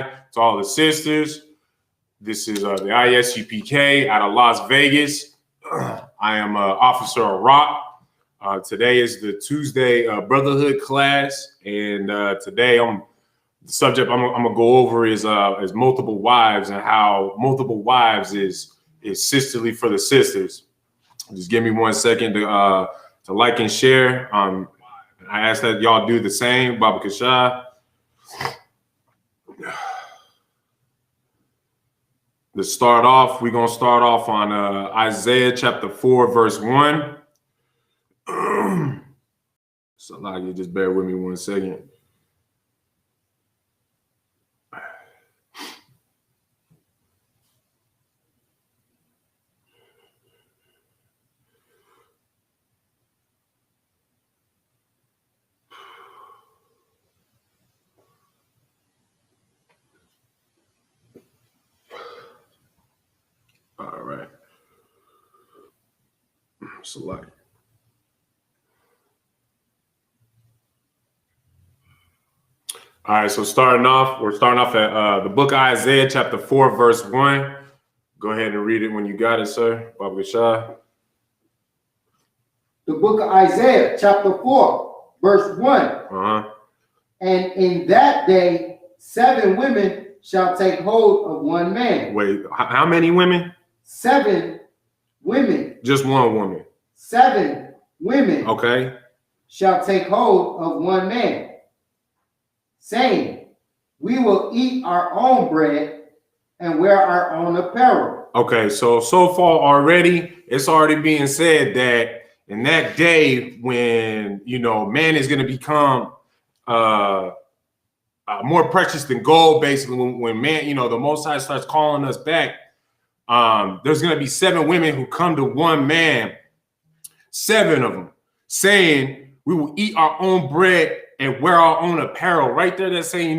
To all the sisters, this is the ISUPK out of Las Vegas. I am Officer Rock. Today is the Tuesday Brotherhood class, and today the subject I'm gonna go over is multiple wives and how multiple wives is sisterly for the sisters. Just give me 1 second to like and share. I ask that y'all do the same. Baba Kasha. To start off, we're going to start off on Isaiah chapter 4, verse 1. So, like, you just bear with me 1 second. All right. Select. All right, so we're starting off at the book of Isaiah, chapter 4, verse 1. Go ahead and read it when you got it, sir. Baba Shah. The book of Isaiah, chapter 4, verse 1. And in that day, 7 women shall take hold of one man. Wait, how many women? 7 women. Just one woman. 7 women. Okay. Shall take hold of one man, saying, we will eat our own bread and wear our own apparel. Okay, so far already, it's already being said that in that day when, man is going to become more precious than gold, basically, when man, the Most High starts calling us back, there's going to be 7 women who come to one man, 7 of them, saying, we will eat our own bread and wear our own apparel. Right there, that's saying,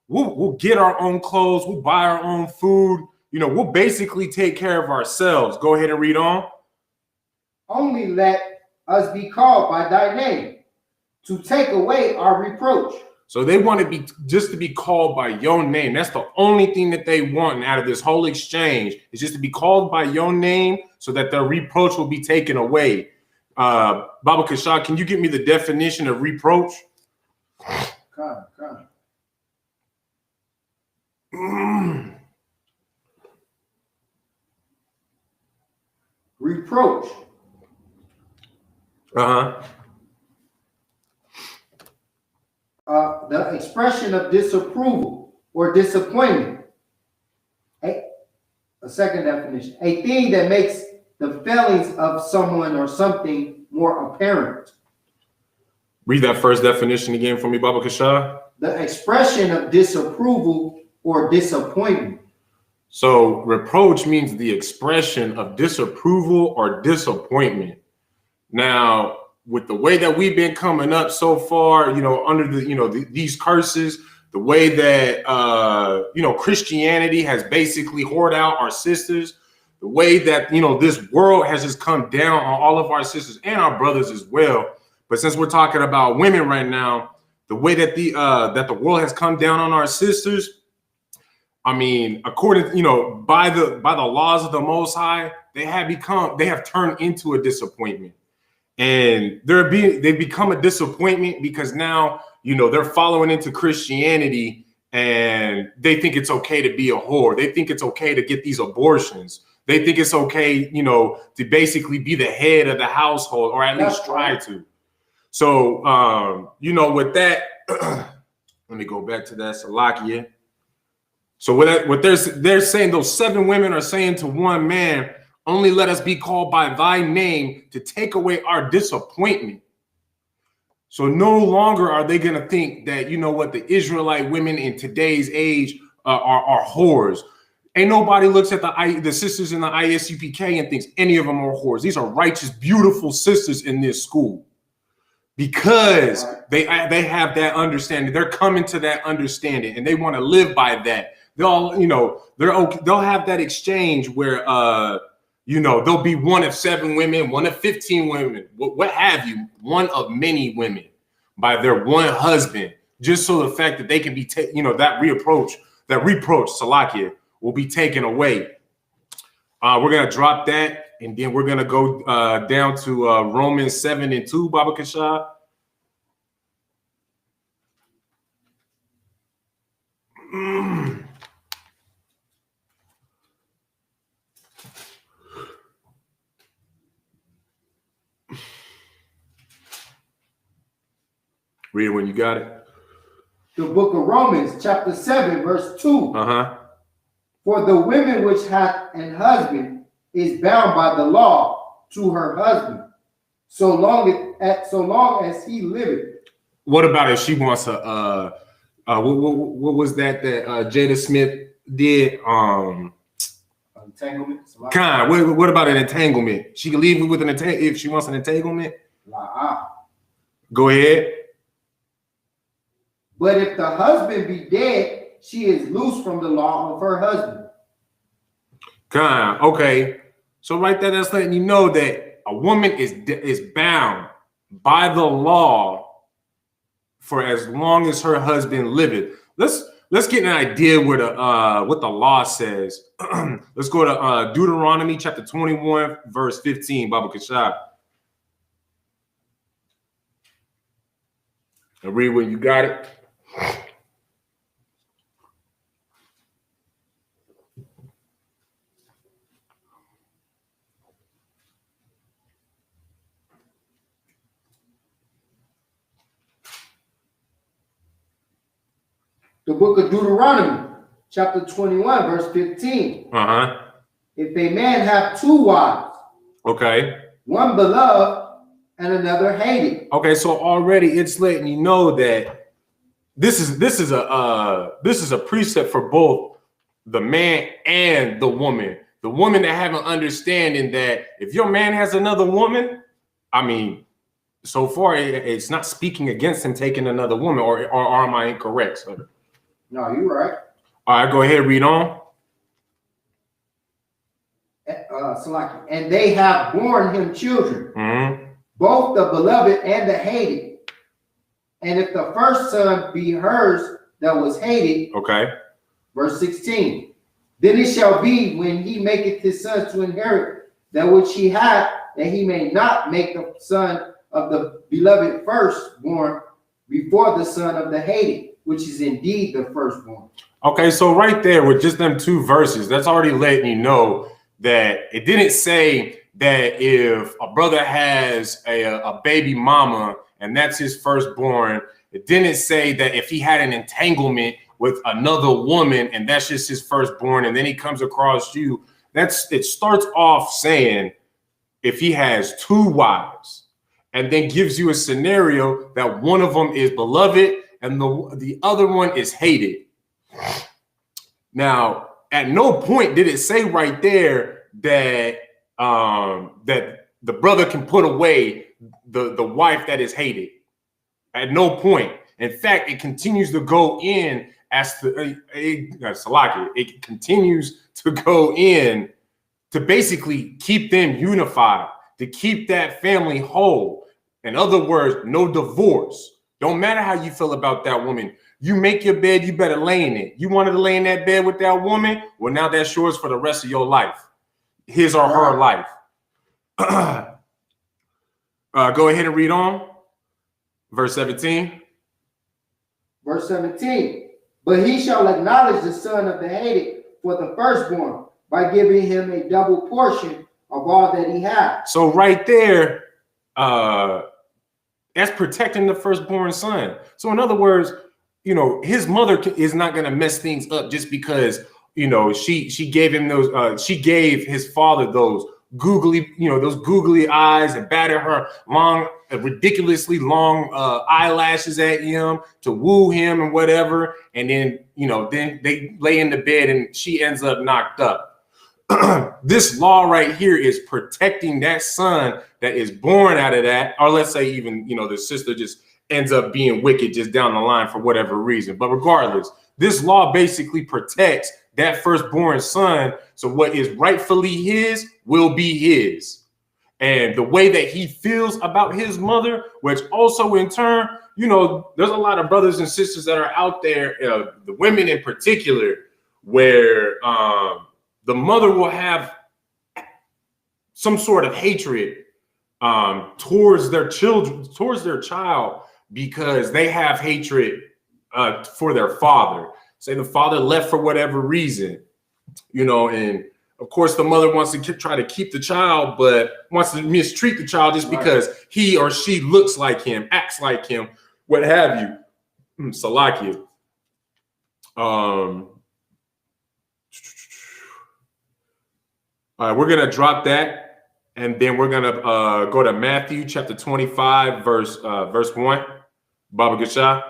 we'll get our own clothes, we'll buy our own food, we'll basically take care of ourselves. Go ahead and read on. Only let us be called by thy name, to take away our reproach. So they want to be called by your name. That's the only thing that they want out of this whole exchange, is just to be called by your name so that their reproach will be taken away. Baba Kasha, can you give me the definition of reproach? Reproach. The expression of disapproval or disappointment. A second definition, a thing that makes the feelings of someone or something more apparent. Read that first definition again for me, Baba Kasha. The expression of disapproval or disappointment. So reproach means the expression of disapproval or disappointment. Now, with the way that we've been coming up so far, under these curses, the way that, Christianity has basically hoarded out our sisters, the way that, this world has just come down on all of our sisters and our brothers as well. But since we're talking about women right now, the way that the world has come down on our sisters, I mean, according, by the laws of the Most High, they have turned into a disappointment. And they've become a disappointment because now, they're following into Christianity and they think it's okay to be a whore. They think it's okay to get these abortions. They think it's okay, to basically be the head of the household, or at least try to. So, with that, let me go back to that Salakia. So what they're saying, those 7 women are saying to one man, only let us be called by thy name to take away our disappointment. So no longer are they going to think that, the Israelite women in today's age are whores. Ain't nobody looks at the sisters in the ISUPK and thinks any of them are whores. These are righteous, beautiful sisters in this school because they have that understanding. They're coming to that understanding and they want to live by that. They'll have that exchange where, there'll be one of 7 women, one of 15 women, what have you, one of many women by their one husband, just so the fact that they can be, that reapproach that reproach, Salakia, will be taken away. We're going to drop that, and then we're going to go down to Romans 7:2, Baba Kasha. Read it when you got it. The book of Romans, chapter 7, verse 2. For the woman which hath an husband is bound by the law to her husband, so long as he liveth. What about if she wants a what was that Jada Smith did? Entanglement. What about an entanglement? She can leave with an entanglement if she wants an entanglement. Go ahead. But if the husband be dead, she is loose from the law of her husband. Okay. So right there, that's letting you know that a woman is bound by the law for as long as her husband liveth. Let's get an idea what the law says. Let's go to Deuteronomy chapter 21, verse 15, Baba Kashab. And read when you got it. The book of Deuteronomy, chapter 21, verse 15. If a man have two wives, okay, one beloved and another hated. Okay, so already it's letting you know that this is a precept for both the man and the woman. The woman that have an understanding that if your man has another woman, I mean, so far it's not speaking against him taking another woman, or am I incorrect, sir? No, you're right. All right, go ahead, read on. And they have borne him children, both the beloved and the hated. And if the first son be hers that was hated, okay, verse 16, then it shall be when he maketh his sons to inherit that which he hath, that he may not make the son of the beloved firstborn before the son of the hated, which is indeed the firstborn. Okay, so right there with just them two verses, that's already letting you know that it didn't say that if a brother has a baby mama and that's his firstborn, it didn't say that if he had an entanglement with another woman and that's just his firstborn and then he comes across you, it starts off saying if he has two wives and then gives you a scenario that one of them is beloved and the other one is hated. Now, at no point did it say right there that that the brother can put away the wife that is hated. At no point. In fact, it continues to go in as it continues to go in to basically keep them unified, to keep that family whole. In other words, no divorce. Don't matter how you feel about that woman. You make your bed, you better lay in it. You wanted to lay in that bed with that woman? Well, now that's yours for the rest of your life. His or her life. Go ahead and read on. Verse 17. Verse 17. But he shall acknowledge the son of the hated for the firstborn by giving him a double portion of all that he had. So right there, that's protecting the firstborn son. So in other words, you know, his mother is not going to mess things up just because, you know, she gave him those, she gave his father those googly eyes and batted her ridiculously long eyelashes at him to woo him and whatever. And then, you know, then they lay in the bed and she ends up knocked up. This law right here is protecting that son that is born out of that, or let's say even, you know, the sister just ends up being wicked just down the line for whatever reason. But regardless, this law basically protects that firstborn son. So what is rightfully his will be his. And the way that he feels about his mother, which also in turn, you know, there's a lot of brothers and sisters that are out there, the women in particular, where the mother will have some sort of hatred towards their children, towards their child, because they have hatred for their father. Say the father left for whatever reason, you know, and of course the mother wants to try to keep the child, but wants to mistreat the child just because he or she looks like him, acts like him, what have you. Salakia. All right, we're gonna drop that, and then we're gonna go to Matthew chapter 25, verse 1. Baba Gasha.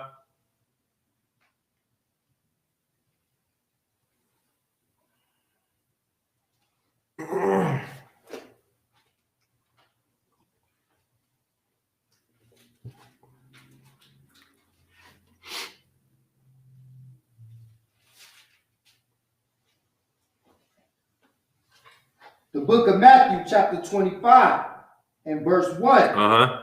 The book of Matthew, chapter 25, and verse 1.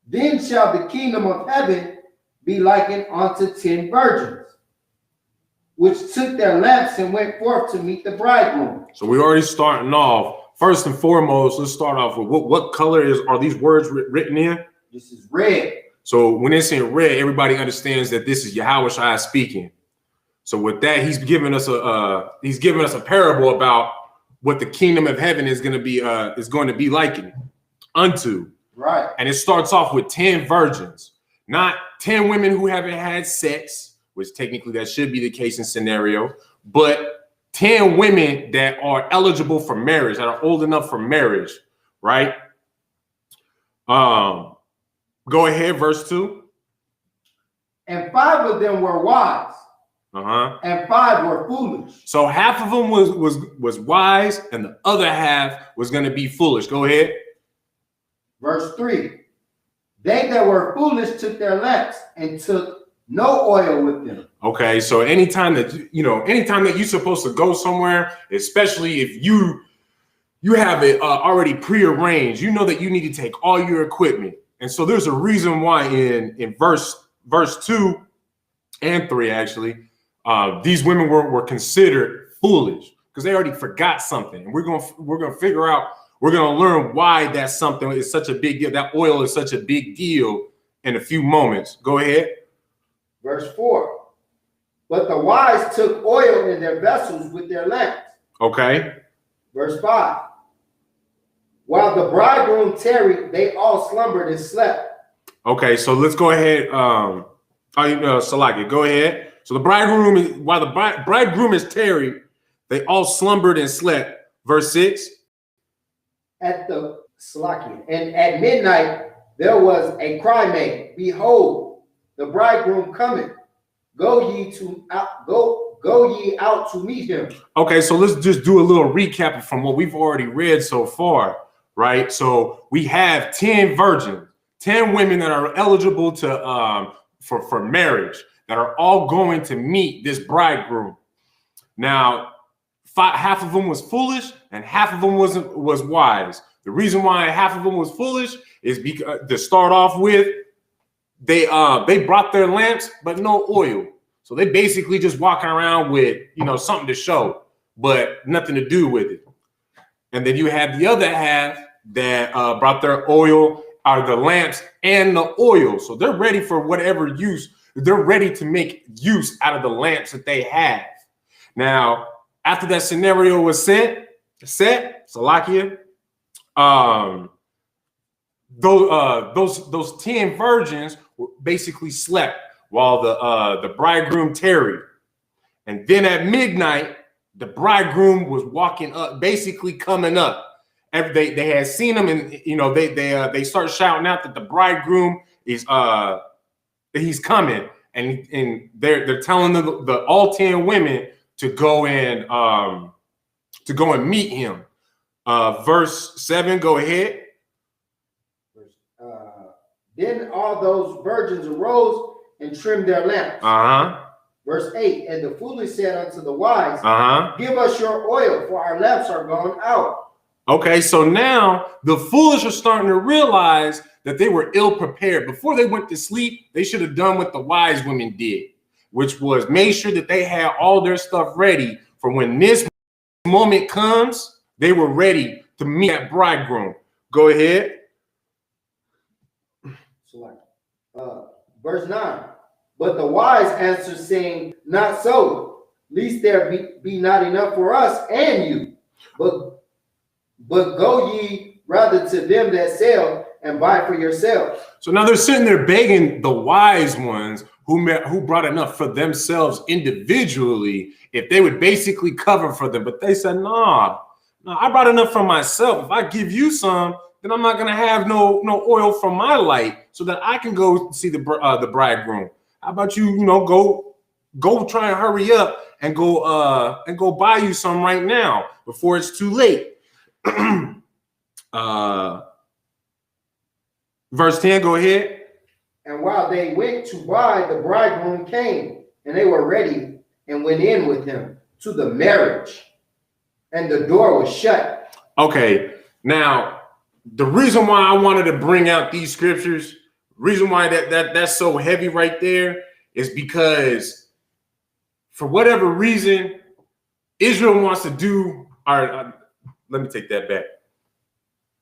Then shall the kingdom of heaven be likened unto 10 virgins, which took their lamps and went forth to meet the bridegroom. So we're already starting off. First and foremost, let's start off with what color are these words written in? This is red. So when it's in red, everybody understands that this is Yahushua speaking. So with that, he's giving us a parable about what the kingdom of heaven is going to be likened unto. Right. And it starts off with 10 virgins, not 10 women who haven't had sex, which technically that should be the case in scenario, but 10 women that are eligible for marriage, that are old enough for marriage, right? Go ahead, verse 2. And 5 of them were wise. And 5 were foolish. So half of them was wise, and the other half was going to be foolish. Go ahead. Verse 3. They that were foolish took their lamps and took no oil with them. Okay, so anytime that you're supposed to go somewhere, especially if you have it already prearranged, you know that you need to take all your equipment. And so there's a reason why in verse 2 and 3 actually, these women were considered foolish because they already forgot something. And we're gonna figure out, we're gonna learn why that something is such a big deal. That oil is such a big deal in a few moments. Go ahead. Verse 4. But the wise took oil in their vessels with their lamps. Okay. Verse 5. While the bridegroom tarried, they all slumbered and slept. Okay, so let's go ahead. Salaki, go ahead. So while the bridegroom is tarried, they all slumbered and slept. Verse 6. And at midnight there was a cry made, behold, the bridegroom cometh. Go ye out to meet him. Okay, so let's just do a little recap from what we've already read so far, right? So we have 10 virgins, 10 women that are eligible to for marriage, that are all going to meet this bridegroom. Now, half of them was foolish and half of them was wise. The reason why half of them was foolish is because, to start off with, they brought their lamps but no oil. So they basically just walking around with, something to show, but nothing to do with it. And then you have the other half that brought their oil, the lamps and the oil. So they're ready for whatever use. They're ready to make use out of the lamps that they have. Now, after that scenario was set, Salakia, those 10 virgins basically slept while the bridegroom tarried. And then at midnight, the bridegroom was walking up, basically coming up. They had seen him, and they start shouting out that the bridegroom is he's coming, and they're telling the all 10 women to go and meet him. Verse 7, go ahead. Then all those virgins arose and trimmed their lamps. Verse 8, and the foolish said unto the wise, give us your oil, for our lamps are gone out. Okay, so now the foolish are starting to realize that they were ill prepared. Before they went to sleep, they should have done what the wise women did, which was made sure that they had all their stuff ready for when this moment comes, they were ready to meet that bridegroom. Go ahead. Verse 9. But the wise answered, saying, not so, lest there be not enough for us and you. But go ye rather to them that sell and buy for yourselves. So now they're sitting there begging the wise ones who brought enough for themselves individually, if they would basically cover for them. But they said, nah, I brought enough for myself. If I give you some, then I'm not gonna have no oil from my light, so that I can go see the bridegroom. How about you, go try and hurry up and go buy you some right now before it's too late. Verse 10, go ahead. And while they went to buy, the bridegroom came, and they were ready and went in with him to the marriage, and the door was shut. Okay, now the reason why I wanted to bring out these scriptures, reason why that's so heavy right there, is because for whatever reason, Israel wants to do let me take that back.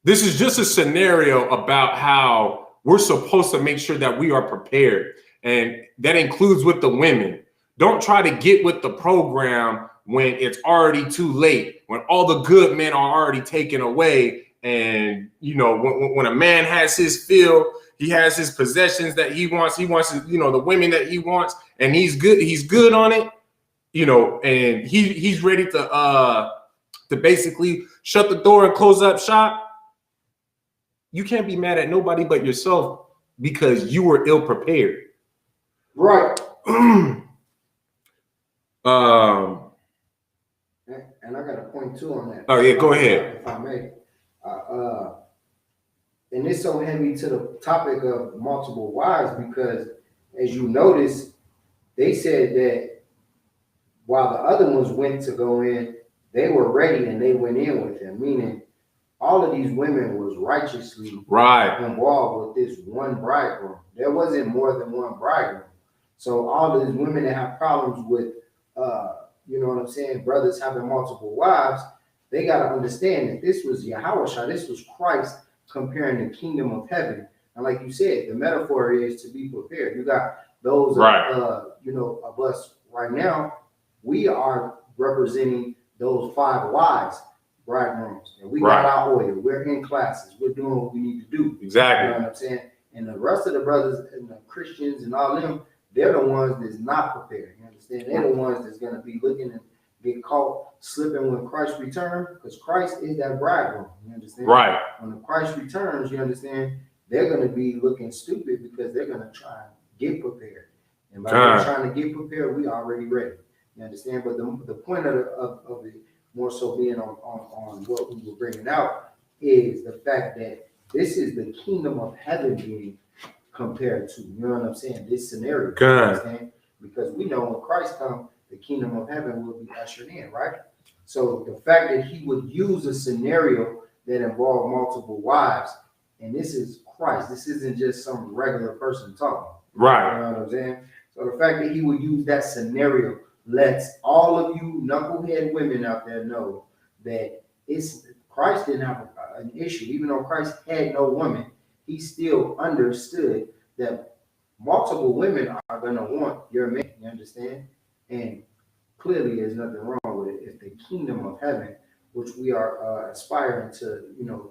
This is just a scenario about how we're supposed to make sure that we are prepared. And that includes with the women. Don't try to get with the program when it's already too late, when all the good men are already taken away. And, when a man has his fill, he has his possessions that he wants, the women that he wants, and he's good on it, and he's ready to basically shut the door and close up shop. You can't be mad at nobody but yourself because you were ill prepared. Right. And I got a point too on that. Oh yeah, go ahead. If I may. And it's so heavy to the topic of multiple wives because, as you notice, they said that while the other ones went to go in, they were ready and they went in with him, meaning all of these women was righteously involved with this one bridegroom. There wasn't more than one bridegroom. So all of these women that have problems with, brothers having multiple wives, they got to understand that this was Yahushua, this was Christ comparing the kingdom of heaven. And like you said, the metaphor is to be prepared. You got those, of us right now, we are representing those 5 wise bridegrooms, and we got our oil. We're in classes. We're doing what we need to do. Exactly. You know what I'm saying? And the rest of the brothers and the Christians and all them, they're the ones that's not prepared. You understand? They're the ones that's going to be looking and get caught slipping when Christ returns, because Christ is that bridegroom. You understand? Right. When Christ returns, you understand, they're going to be looking stupid because they're going to try and get prepared. And by trying to get prepared, we already ready. You understand? But the point of it, more so being on what we were bringing out, is the fact that this is the kingdom of heaven being compared to, you know what I'm saying, this scenario. You understand? Because we know when Christ comes, the kingdom of heaven will be ushered in, right? So the fact that he would use a scenario that involved multiple wives, and this is Christ, this isn't just some regular person talking. Right. You know what I'm saying? So the fact that he would use that scenario lets all of you knucklehead women out there know that Christ didn't have an issue. Even though Christ had no woman, he still understood that multiple women are going to want your man. You understand? And clearly there's nothing wrong with it. If the kingdom of heaven, which we are aspiring to,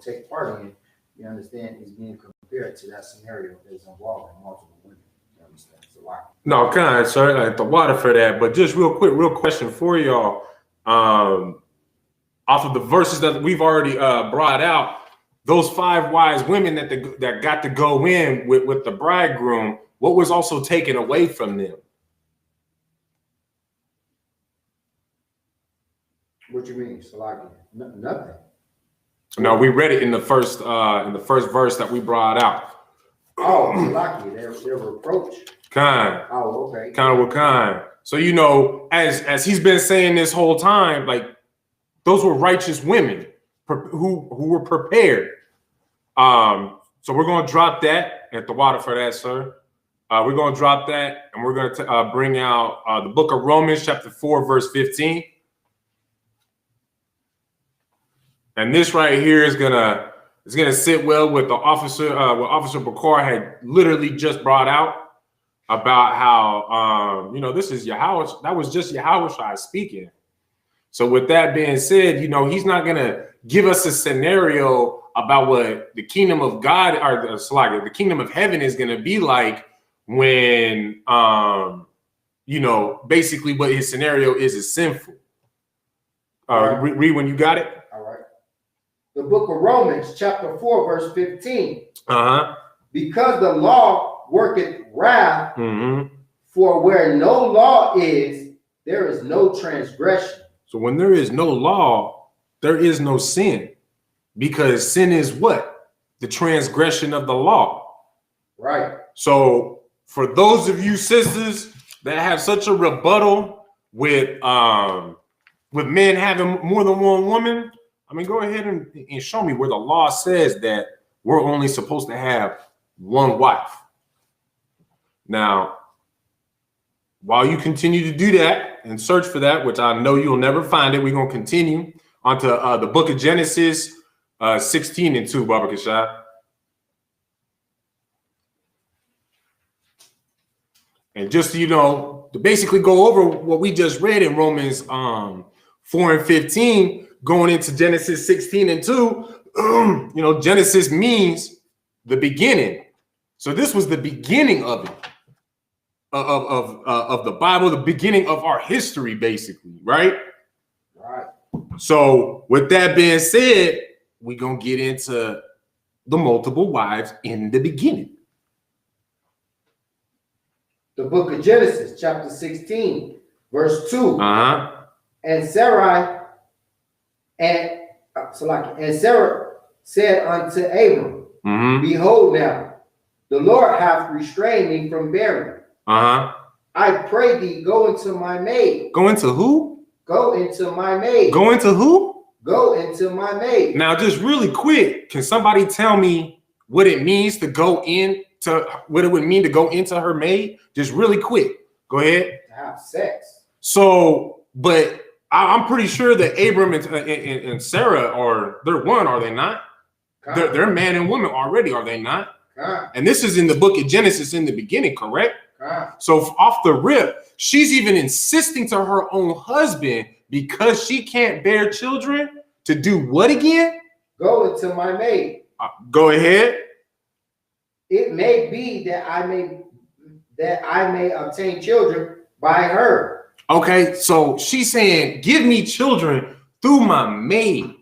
take part in, you understand, is being compared to that scenario that is involving multiple women. You understand? It's a lot. No, kind of, sir. Like the water for that. But just real question for y'all. Off of the verses that we've already brought out, those 5 wise women that got to go in with the bridegroom, what was also taken away from them? What you mean, Salaki? Nothing. No, we read it in the first verse that we brought out. Oh, Salaki, their reproach. Kind. Oh, okay. Kind with kind. So as he's been saying this whole time, like those were righteous women who were prepared. So we're going to drop that at the water for that, sir. We're going to drop that, and we're going to bring out the book of Romans, chapter 4, verse 15. And this right here is gonna sit well with the officer, what Officer Bakar had literally just brought out about how this is Yahweh. That was just Yahweh speaking. So with that being said, he's not gonna give us a scenario about what the kingdom of God or the kingdom of heaven is gonna be like when basically what his scenario is sinful. Read when you got it. All right. The book of Romans, chapter 4, verse 15. Because the law worketh wrath, for where no law is, there is no transgression. So when there is no law, there is no sin. Because sin is what? The transgression of the law. Right. So for those of you sisters that have such a rebuttal with men having more than one woman, I mean, go ahead and show me where the law says that we're only supposed to have one wife. Now, while you continue to do that and search for that, which I know you'll never find it, we're going to continue onto the book of Genesis 16 and 2, Baba Kashad. And just, to basically go over what we just read in Romans 4 and 15, going into Genesis 16 and 2, Genesis means the beginning. So this was the beginning of it, of the Bible, the beginning of our history, basically, right? Right. So with that being said, we're going to get into the multiple wives in the beginning. The book of Genesis, chapter 16, verse 2. And Sarai and Sarah said unto Abram, Behold now, the Lord hath restrained me from bearing. I pray thee, go into my maid. Go into who? Go into my maid. Go into who? Go into my maid. Now, just really quick, can somebody tell me what it means to go into, what it would mean to go into her maid? Just really quick. Go ahead. To have sex. So, but I'm pretty sure that Abram and Sarah they're one, are they not? They're man and woman already, are they not? And this is in the book of Genesis in the beginning, correct? So off the rip, she's even insisting to her own husband, because she can't bear children, to do what again? Go into my maid. Go ahead. It may be that I may obtain children by her. Okay, so she's saying, give me children through my maid.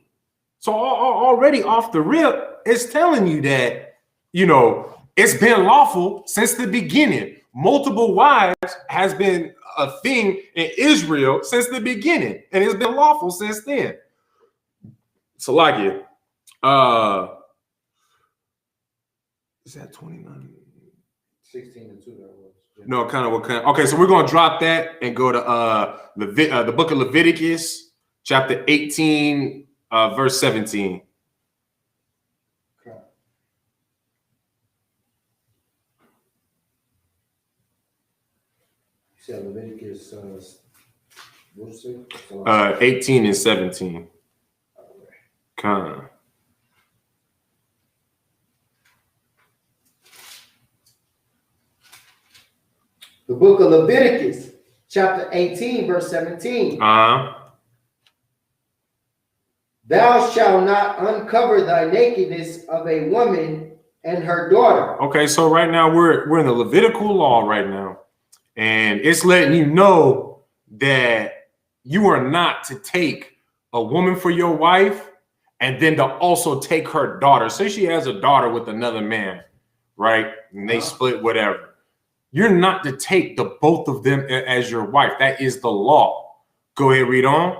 So already off the rip, it's telling you that, it's been lawful since the beginning. Multiple wives has been a thing in Israel since the beginning, and it's been lawful since then. So like it. Is that 29? 16 and 2 that was. No, kind of what kind. Okay, so we're gonna drop that and go to the book of Leviticus, chapter 18, verse 17. Okay. You said Leviticus what was it? 18 and 17. Kind of. The book of Leviticus, chapter 18, verse 17. Thou shalt not uncover thy nakedness of a woman and her daughter. Okay, so right now we're in the Levitical law right now, and it's letting you know that you are not to take a woman for your wife and then to also take her daughter. Say she has a daughter with another man, right? And they split whatever. You're not to take the both of them as your wife. That is the law. Go ahead, read on.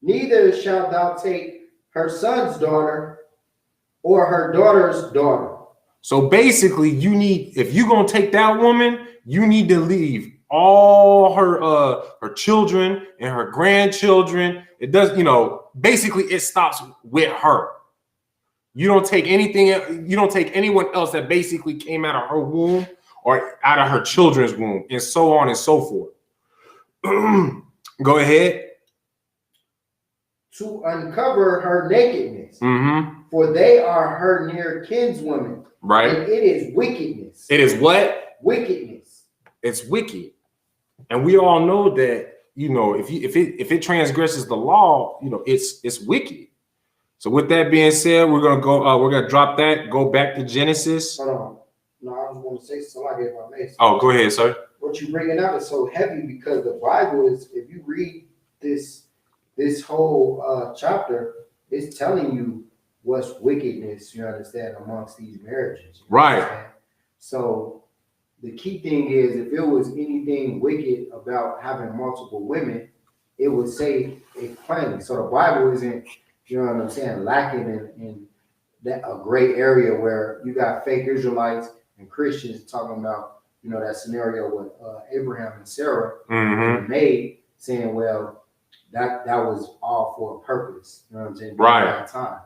Neither shalt thou take her son's daughter or her daughter's daughter. So basically, if you're gonna take that woman, you need to leave all her children and her grandchildren. It does, basically it stops with her. You don't take anything, you don't take anyone else that basically came out of her womb or out of her children's womb, and so on and so forth. Go ahead. To uncover her nakedness, Mm-hmm. for they are her near kinswomen. Right. And it is wickedness. It is what? Wickedness. It's wicked. And we all know that, you know, if it transgresses the law, you know, it's wicked. So with that being said, we're gonna drop that, go back to Genesis. Hold on. No, I was going to say something if I may. Oh, go ahead, sir. What you bringing out is so heavy because the Bible is, if you read this whole chapter, it's telling you what's wickedness, you understand, amongst these marriages. Right. So the key thing is, if it was anything wicked about having multiple women, it would say it plainly. So the Bible isn't, you know what I'm saying, lacking in that a gray area where you got fake Israelites and Christians talking about, you know, that scenario with Abraham and Sarah made, saying, well, that was all for a purpose, you know what I'm saying? Right. That time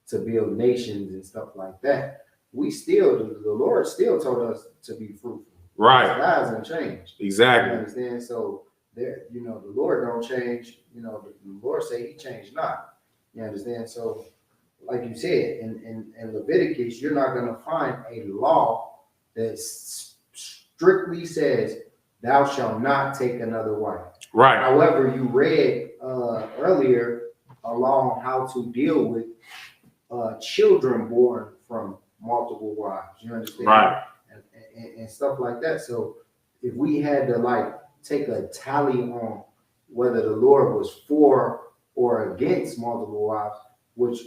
to build nations and stuff like that. We still, the Lord still told us to be fruitful. Right. That hasn't changed. Exactly. You understand? So there, you know, the Lord don't change. You know, the Lord say He changed not. You understand? So, like you said, in Leviticus, you're not going to find a law that strictly says, "Thou shalt not take another wife." Right. However, you read earlier a law on how to deal with children born from multiple wives. You understand? Right. And stuff like that. So if we had to like take a tally on whether the Lord was for or against multiple wives, which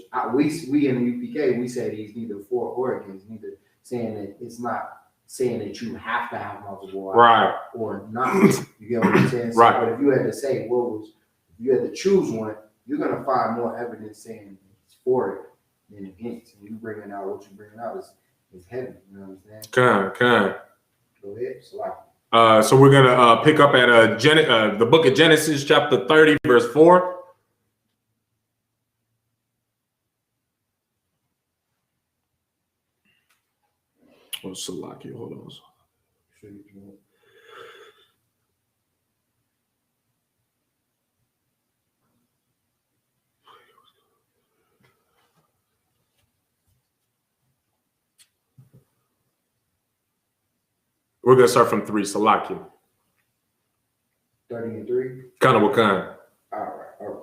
we in the UPK, we say he's neither for or against, neither saying that it's not saying that you have to have multiple wives, right, or not. You get what I'm saying? So, right. But if you had to say if you had to choose one, you're gonna find more evidence saying it's for it than against. And you bringing out what you bringing out is heavy. You know what I'm saying? Come. Go ahead. So we're gonna pick up at the book of Genesis, chapter 30, verse 4. Oh, Salaki, hold on. We're gonna start from 3, Salaki. 30 and 3. Kind of kind. All right.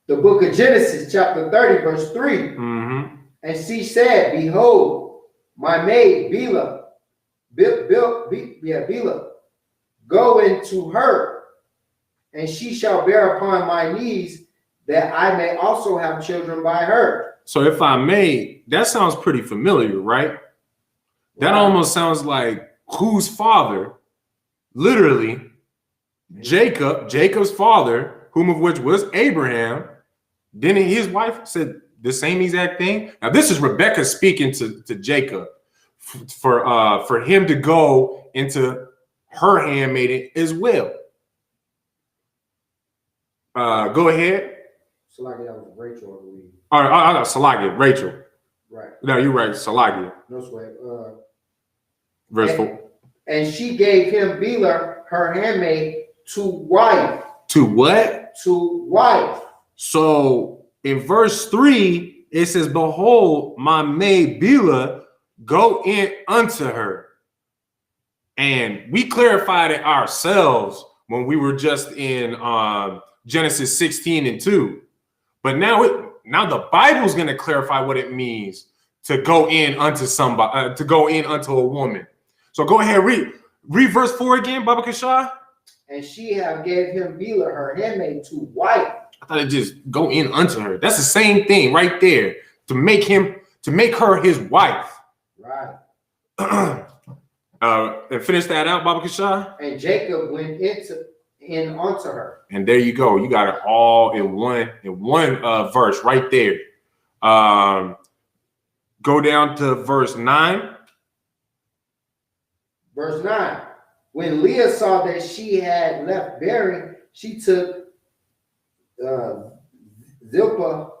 The book of Genesis, chapter 30, verse 3. Mm-hmm. And she said, "Behold, my maid Bila, go into her, and she shall bear upon my knees, that I may also have children by her." So if I may, that sounds pretty familiar, right? That almost sounds like whose father? Literally, Jacob's father, whom of which was Abraham. Then his wife said the same exact thing. Now this is Rebecca speaking to Jacob for him to go into her handmaiden as well. Go ahead. Salagia, that was Rachel, I believe. All right, Salagia, Rachel. Right. No, you're right, Salagia. No sweat. Verse 4. And she gave him Bila, her handmaid, to wife. To what? To wife. So in verse 3, it says, "Behold, my maid Bila, go in unto her." And we clarified it ourselves when we were just in Genesis 16 and 2. But now the Bible's going to clarify what it means to go in unto somebody, to go in unto a woman. So go ahead, read verse 4 again, Baba Kashah. And she have gave him Bila, her handmaid, to wife. I thought it just go in unto her. That's the same thing right there. To make her his wife. Right. And finish that out, Baba Kashah. And Jacob went in unto her. And there you go. You got it all in one verse right there. Go down to verse 9. Verse 9. When Leah saw that she had left bearing, she took Zilpah,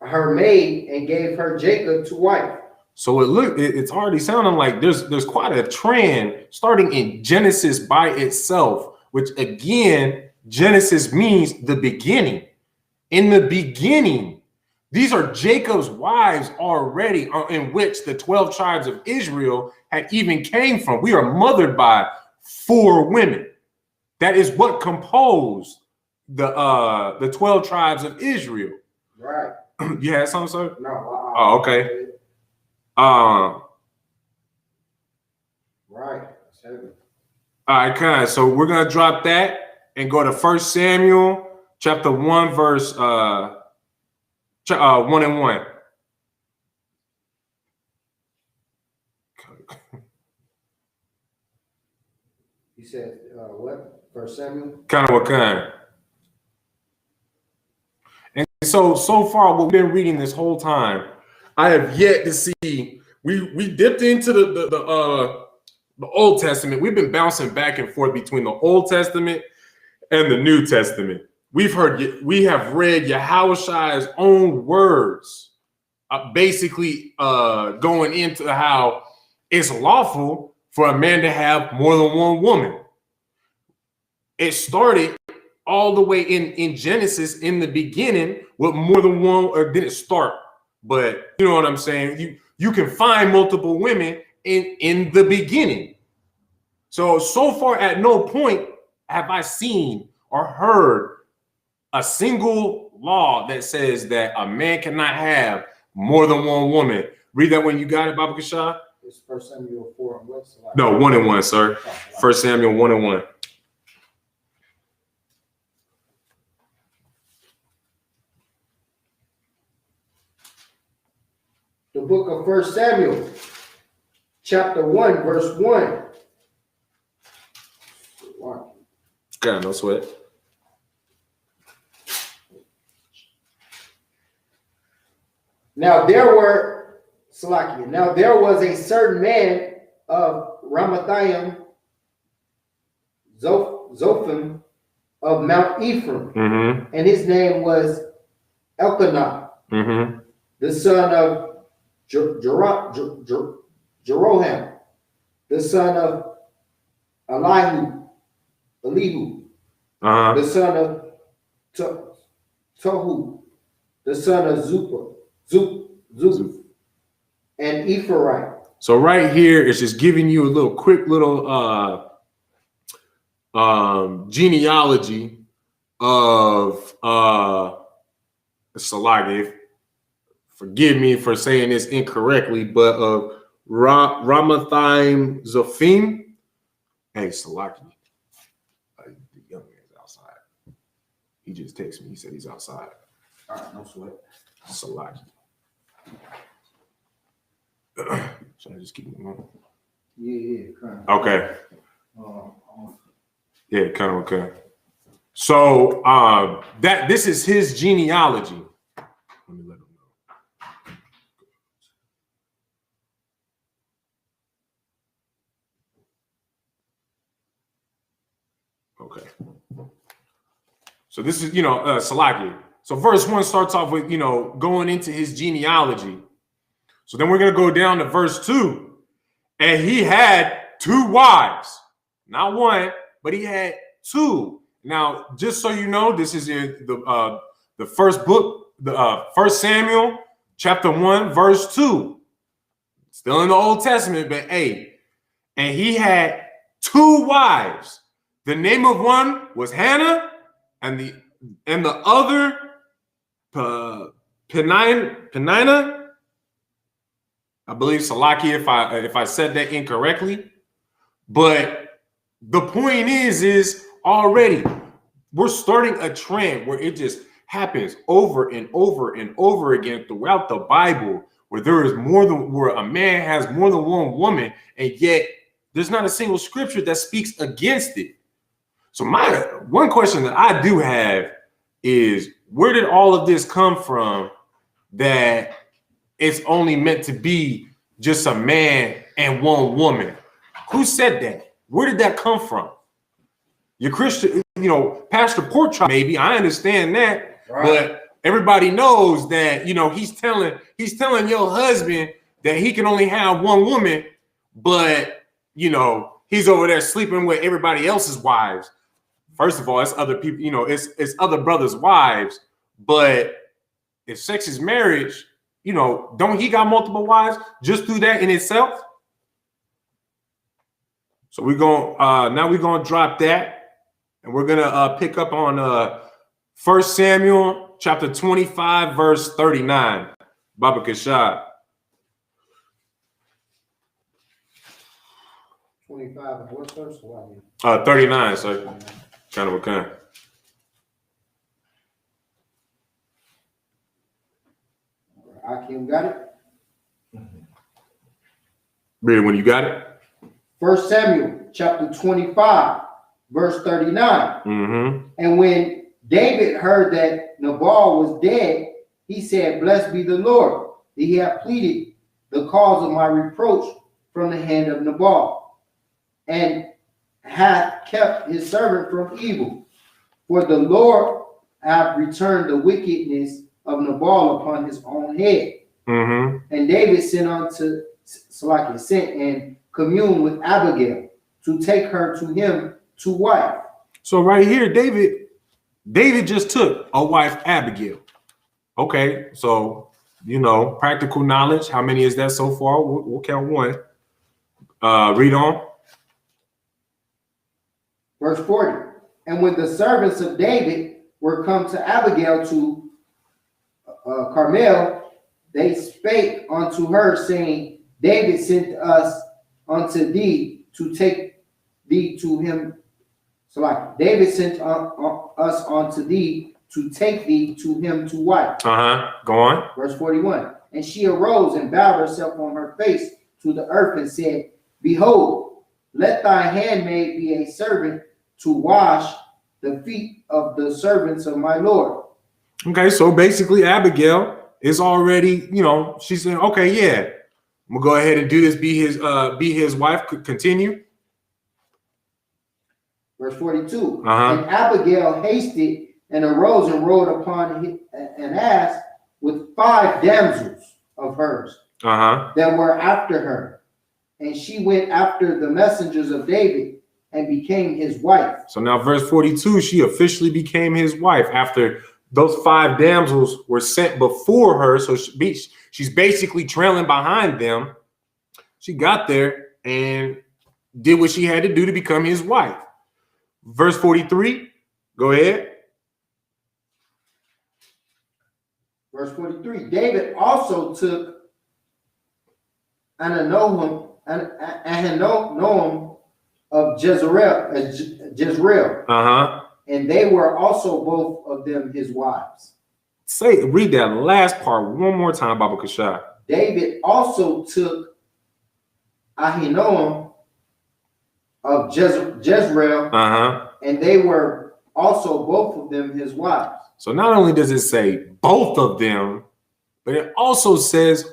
her maid and gave her Jacob to wife. So it's already sounding like there's quite a trend starting in Genesis by itself, which again, Genesis means the beginning. In the beginning, these are Jacob's wives already, in which the 12 tribes of Israel had even came from. We are mothered by 4 women. That is what composed the 12 tribes of Israel. Right. You had something, sir? No. Oh, okay. Right. All right, kind. So we're gonna drop that and go to 1 Samuel chapter 1, verse 1 and 1. You said what? 1 Samuel? Kind of what kind? And so far, what we've been reading this whole time, I have yet to see. We dipped into the Old Testament. We've been bouncing back and forth between the Old Testament and the New Testament. We have read Yahushua's own words, basically going into how it's lawful for a man to have more than one woman. It started all the way in Genesis in the beginning with more than one, or didn't start, but you know what I'm saying? You can find multiple women in the beginning. So far at no point have I seen or heard a single law that says that a man cannot have more than one woman. Read that when you got it, Baba Kasha. It's 1 Samuel 4 and what? No, 1 and 1, sir. 1 Samuel 1 and 1. The book of 1 Samuel, chapter 1, verse 1. Okay, no sweat. Now there was a certain man of Ramathaim, Zophim of Mount Ephraim, and his name was Elkanah, the son of Jeroham, the son of Elihu, the son of Tohu, the son of Zuph, and Ephraim. So right here, it's just giving you a quick little genealogy of Salagi. Forgive me for saying this incorrectly, but of Ramathaim Zophim. Hey, Salaki. The young man's outside. He just texted me. He said he's outside. All right, no sweat. Salaki. Should I just keep him on? Yeah, kind of. Okay. Yeah, kind of okay. So this is his genealogy. Let me let him know. Okay. So this is, Salaki. So verse 1 starts off with, going into his genealogy. So then we're going to go down to verse 2. And he had 2 wives. Not one, but he had 2. Now, just so you know, this is in the first book, the 1 Samuel, chapter 1, verse 2. Still in the Old Testament, but hey, and he had 2 wives. The name of one was Hannah, and the other Penina. I believe Salaki, if I said that incorrectly. But the point is already we're starting a trend where it just happens over and over and over again throughout the Bible, where where a man has more than one woman, and yet there's not a single scripture that speaks against it. So my one question that I do have is, where did all of this come from that it's only meant to be just a man and one woman? Who said that? Where did that come from? Your Christian, Pastor Portchop, maybe. I understand that. Right. But everybody knows that, you know, he's telling your husband that he can only have one woman, but, you know, he's over there sleeping with everybody else's wives. First of all, it's other people, you know, it's other brothers' wives. But if sex is marriage, you know, don't he got multiple wives just through that in itself? So we're going now we're gonna drop that, and we're gonna pick up on 1 Samuel chapter 25, verse 39. Baba Kashad. 25 and what verse? 39, sir. Kind of a kind. Akim got it. Read it when you got it. 1 Samuel chapter 25, verse 39. Mm-hmm. And when David heard that Nabal was dead, he said, "Blessed be the Lord, that he hath pleaded the cause of my reproach from the hand of Nabal, and hath kept his servant from evil. For the Lord hath returned the wickedness of Nabal upon his own head." Mm-hmm. And David sent and communed with Abigail to take her to him to wife. So right here, David just took a wife, Abigail. Okay, so, you know, practical knowledge. How many is that so far? We'll count one. Read on. Verse 40. And when the servants of David were come to Abigail to Carmel, they spake unto her, saying, David sent us unto thee to take thee to him. So like David sent us unto thee to take thee to him to wife. Go on. Verse 41. And she arose and bowed herself on her face to the earth and said, Behold, let thy handmaid be a servant to wash the feet of the servants of my Lord. Okay, so basically Abigail is already, you know, she's saying, okay, yeah, I'm gonna go ahead and do this, be his wife. Continue. Verse 42. And Abigail hasted and arose and rode upon an ass with 5 damsels of hers that were after her. And she went after the messengers of David and became his wife. So now verse 42, she officially became his wife after those 5 damsels were sent before her. So she's basically trailing behind them. She got there and did what she had to do to become his wife. Verse 43, go ahead. Verse 43, David also took Ahinoam of Jezreel. And they were also both of them his wives. Read that last part one more time, Baba Kashai. David also took Ahinoam of Jezreel, and they were also both of them his wives. So not only does it say both of them, but it also says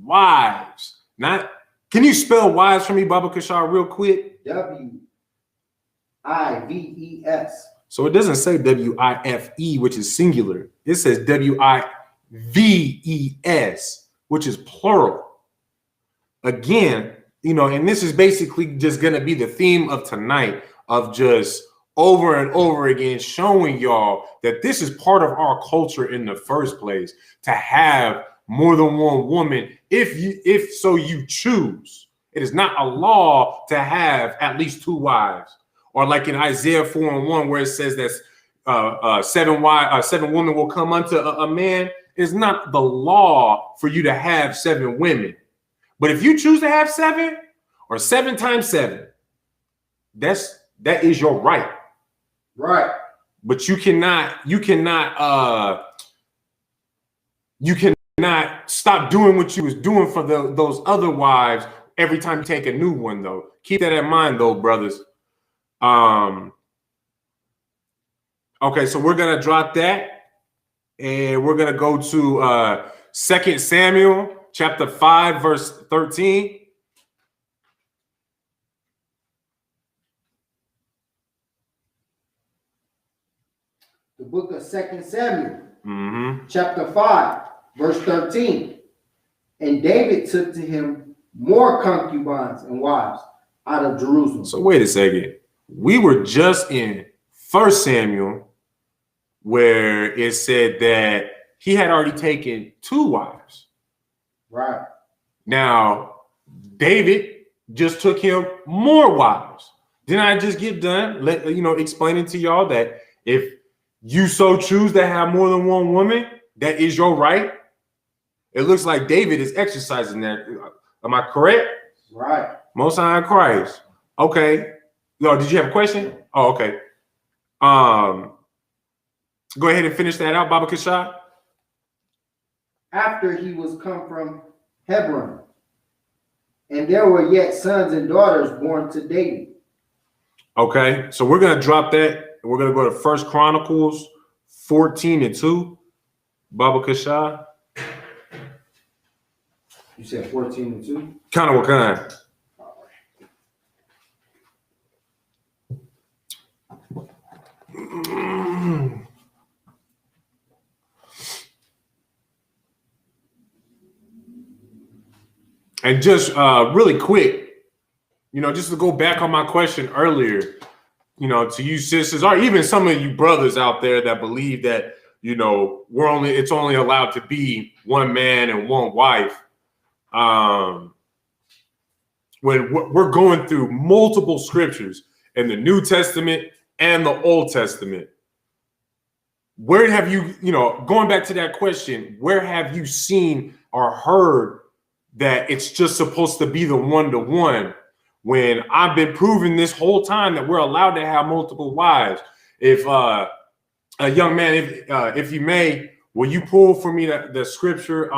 wives. Can you spell wives for me, Baba Kashar, real quick? W-I-V-E-S. So it doesn't say W-I-F-E, which is singular. It says W-I-V-E-S, which is plural. Again, you know, and this is basically just going to be the theme of tonight, of just over and over again showing y'all that this is part of our culture in the first place, to have more than one woman if so you choose. It is not a law to have at least 2 wives, or like in Isaiah 4:1 where it says that 7 women will come unto a man. It's not the law for you to have 7 women. But if you choose to have 7 or 7 times 7, that is your right. Right. But you cannot stop doing what you was doing for those other wives every time you take a new one, though. Keep that in mind, though, brothers. Okay, so we're gonna drop that, and we're gonna go to 2 Samuel chapter 5, verse 13. The book of 2 Samuel, Chapter 5, verse 13. And David took to him more concubines and wives out of Jerusalem. So wait a second. We were just in 1 Samuel where it said that he had already taken 2 wives. Right. Now, David just took him more wives. Didn't I just get done explaining to y'all that if you so choose to have more than one woman, that is your right? It looks like David is exercising that. Am I correct? Right. Most High in Christ. Okay. No, did you have a question? Oh, okay. Go ahead and finish that out, Baba Kashad. After he was come from Hebron, and there were yet sons and daughters born to David. Okay, so we're gonna drop that. We're gonna go to 1 Chronicles 14:2. Baba Kashad. You said 14:2? Kind of what kind? And just really quick, just to go back on my question earlier, to you sisters, or even some of you brothers out there that believe that, it's only allowed to be one man and one wife. When we're going through multiple scriptures in the New Testament and the Old Testament, where have you, going back to that question, where have you seen or heard that it's just supposed to be the one-to-one, when I've been proving this whole time that we're allowed to have multiple wives? If a young man, if you may, will you pull for me the scripture, in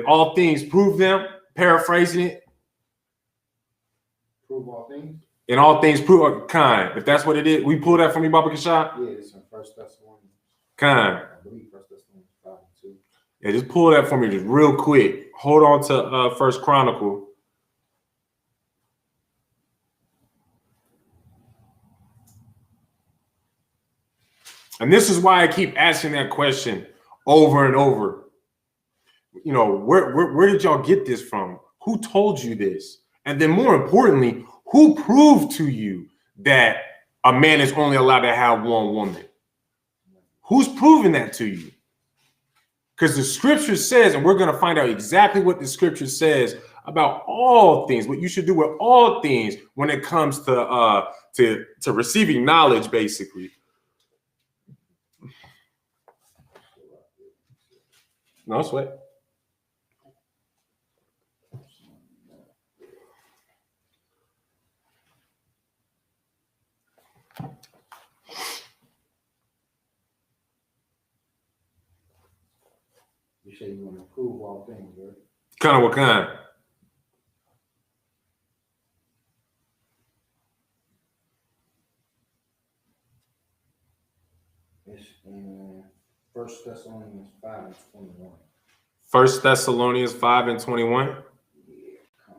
all things prove them, paraphrasing it? Prove all things? In all things prove kind. If that's what it is, we pull that from you, Baba Kashad? Yeah, it's in 1 Thessalonians. Kind. I believe 1 Thessalonians 5:2. Yeah, just pull that for me just real quick. Hold on to 1 Chronicle. And this is why I keep asking that question over and over. Where did y'all get this from? Who told you this? And then more importantly, who proved to you that a man is only allowed to have one woman? Who's proving that to you? Because the scripture says, and we're going to find out exactly what the scripture says about all things, what you should do with all things when it comes to receiving knowledge, basically. No sweat. You say you want to prove all things, right? Kind of what kind? It's in 1 Thessalonians 5:21. 1 Thessalonians 5:21. Yeah, come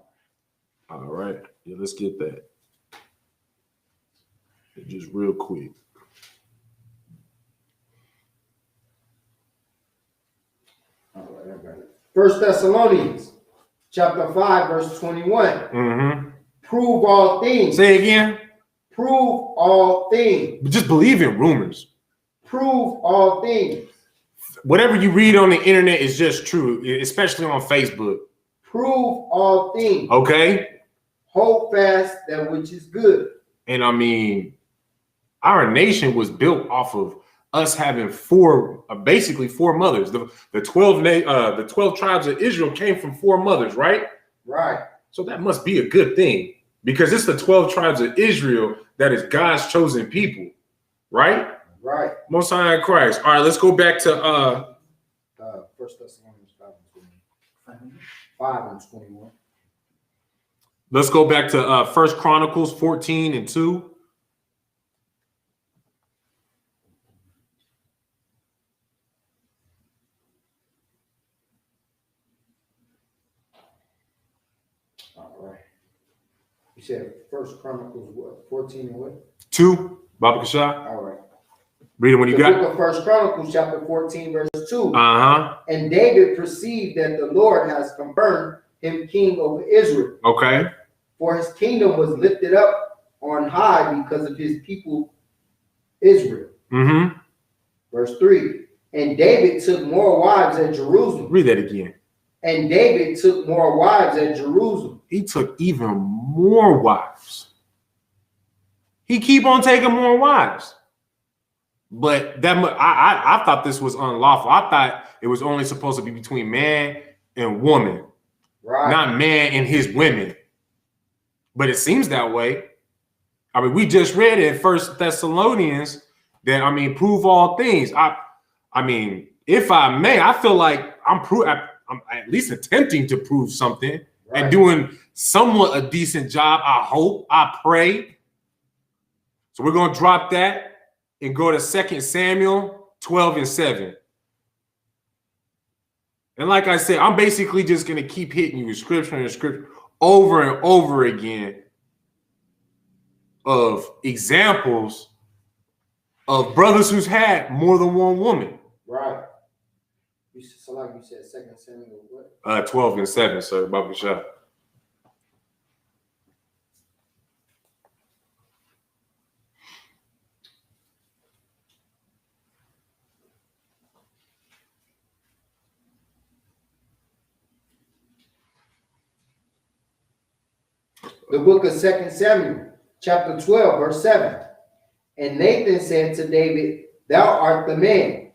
on. All right. Yeah, let's get that. Just real quick. All right, I got it. 1 Thessalonians chapter 5, verse 21. Mm-hmm. Prove all things. Say again. Prove all things. But just believe in rumors. Prove all things. Whatever you read on the internet is just true, especially on Facebook. Prove all things. Okay. Hold fast that which is good. And I mean, our nation was built off of us having basically four mothers. The 12 tribes of Israel came from 4 mothers, right? Right. So that must be a good thing, because it's the 12 tribes of Israel that is God's chosen people, right? Right. Most High in Christ. All right, let's go back to 1 Thessalonians 5:21. Let's go back to 1 Chronicles 14:2. All right. You said 1 Chronicles what? 14 and what? 2, Baba Kashah. All right. Read it when you The got. book of First Chronicles, chapter 14, verse 2. Uh-huh. And David perceived that the Lord has confirmed him king over Israel. Okay. For his kingdom was lifted up on high because of his people Israel. Mm-hmm. Verse 3. And David took more wives at Jerusalem. Read that again. And David took more wives at Jerusalem. He took even more wives. He keep on taking more wives. But that I thought this was unlawful. I thought it was only supposed to be between man and woman, Right. not man and his women. But it seems that way. I mean, we just read in First Thessalonians that, I mean, prove all things. I mean, if I may, I feel like I'm at least attempting to prove something, right, and doing somewhat a decent job. I hope, I pray. So we're going to drop that and go to 2 Samuel 12:7. And like I said, I'm basically just going to keep hitting you with scripture and scripture over and over again of examples of brothers who's had more than one woman. Right. So like you said, 2 Samuel what? 12:7, sir. Baba Shah. The book of 2 Samuel, chapter 12, verse 7. And Nathan said to David, Thou art the man.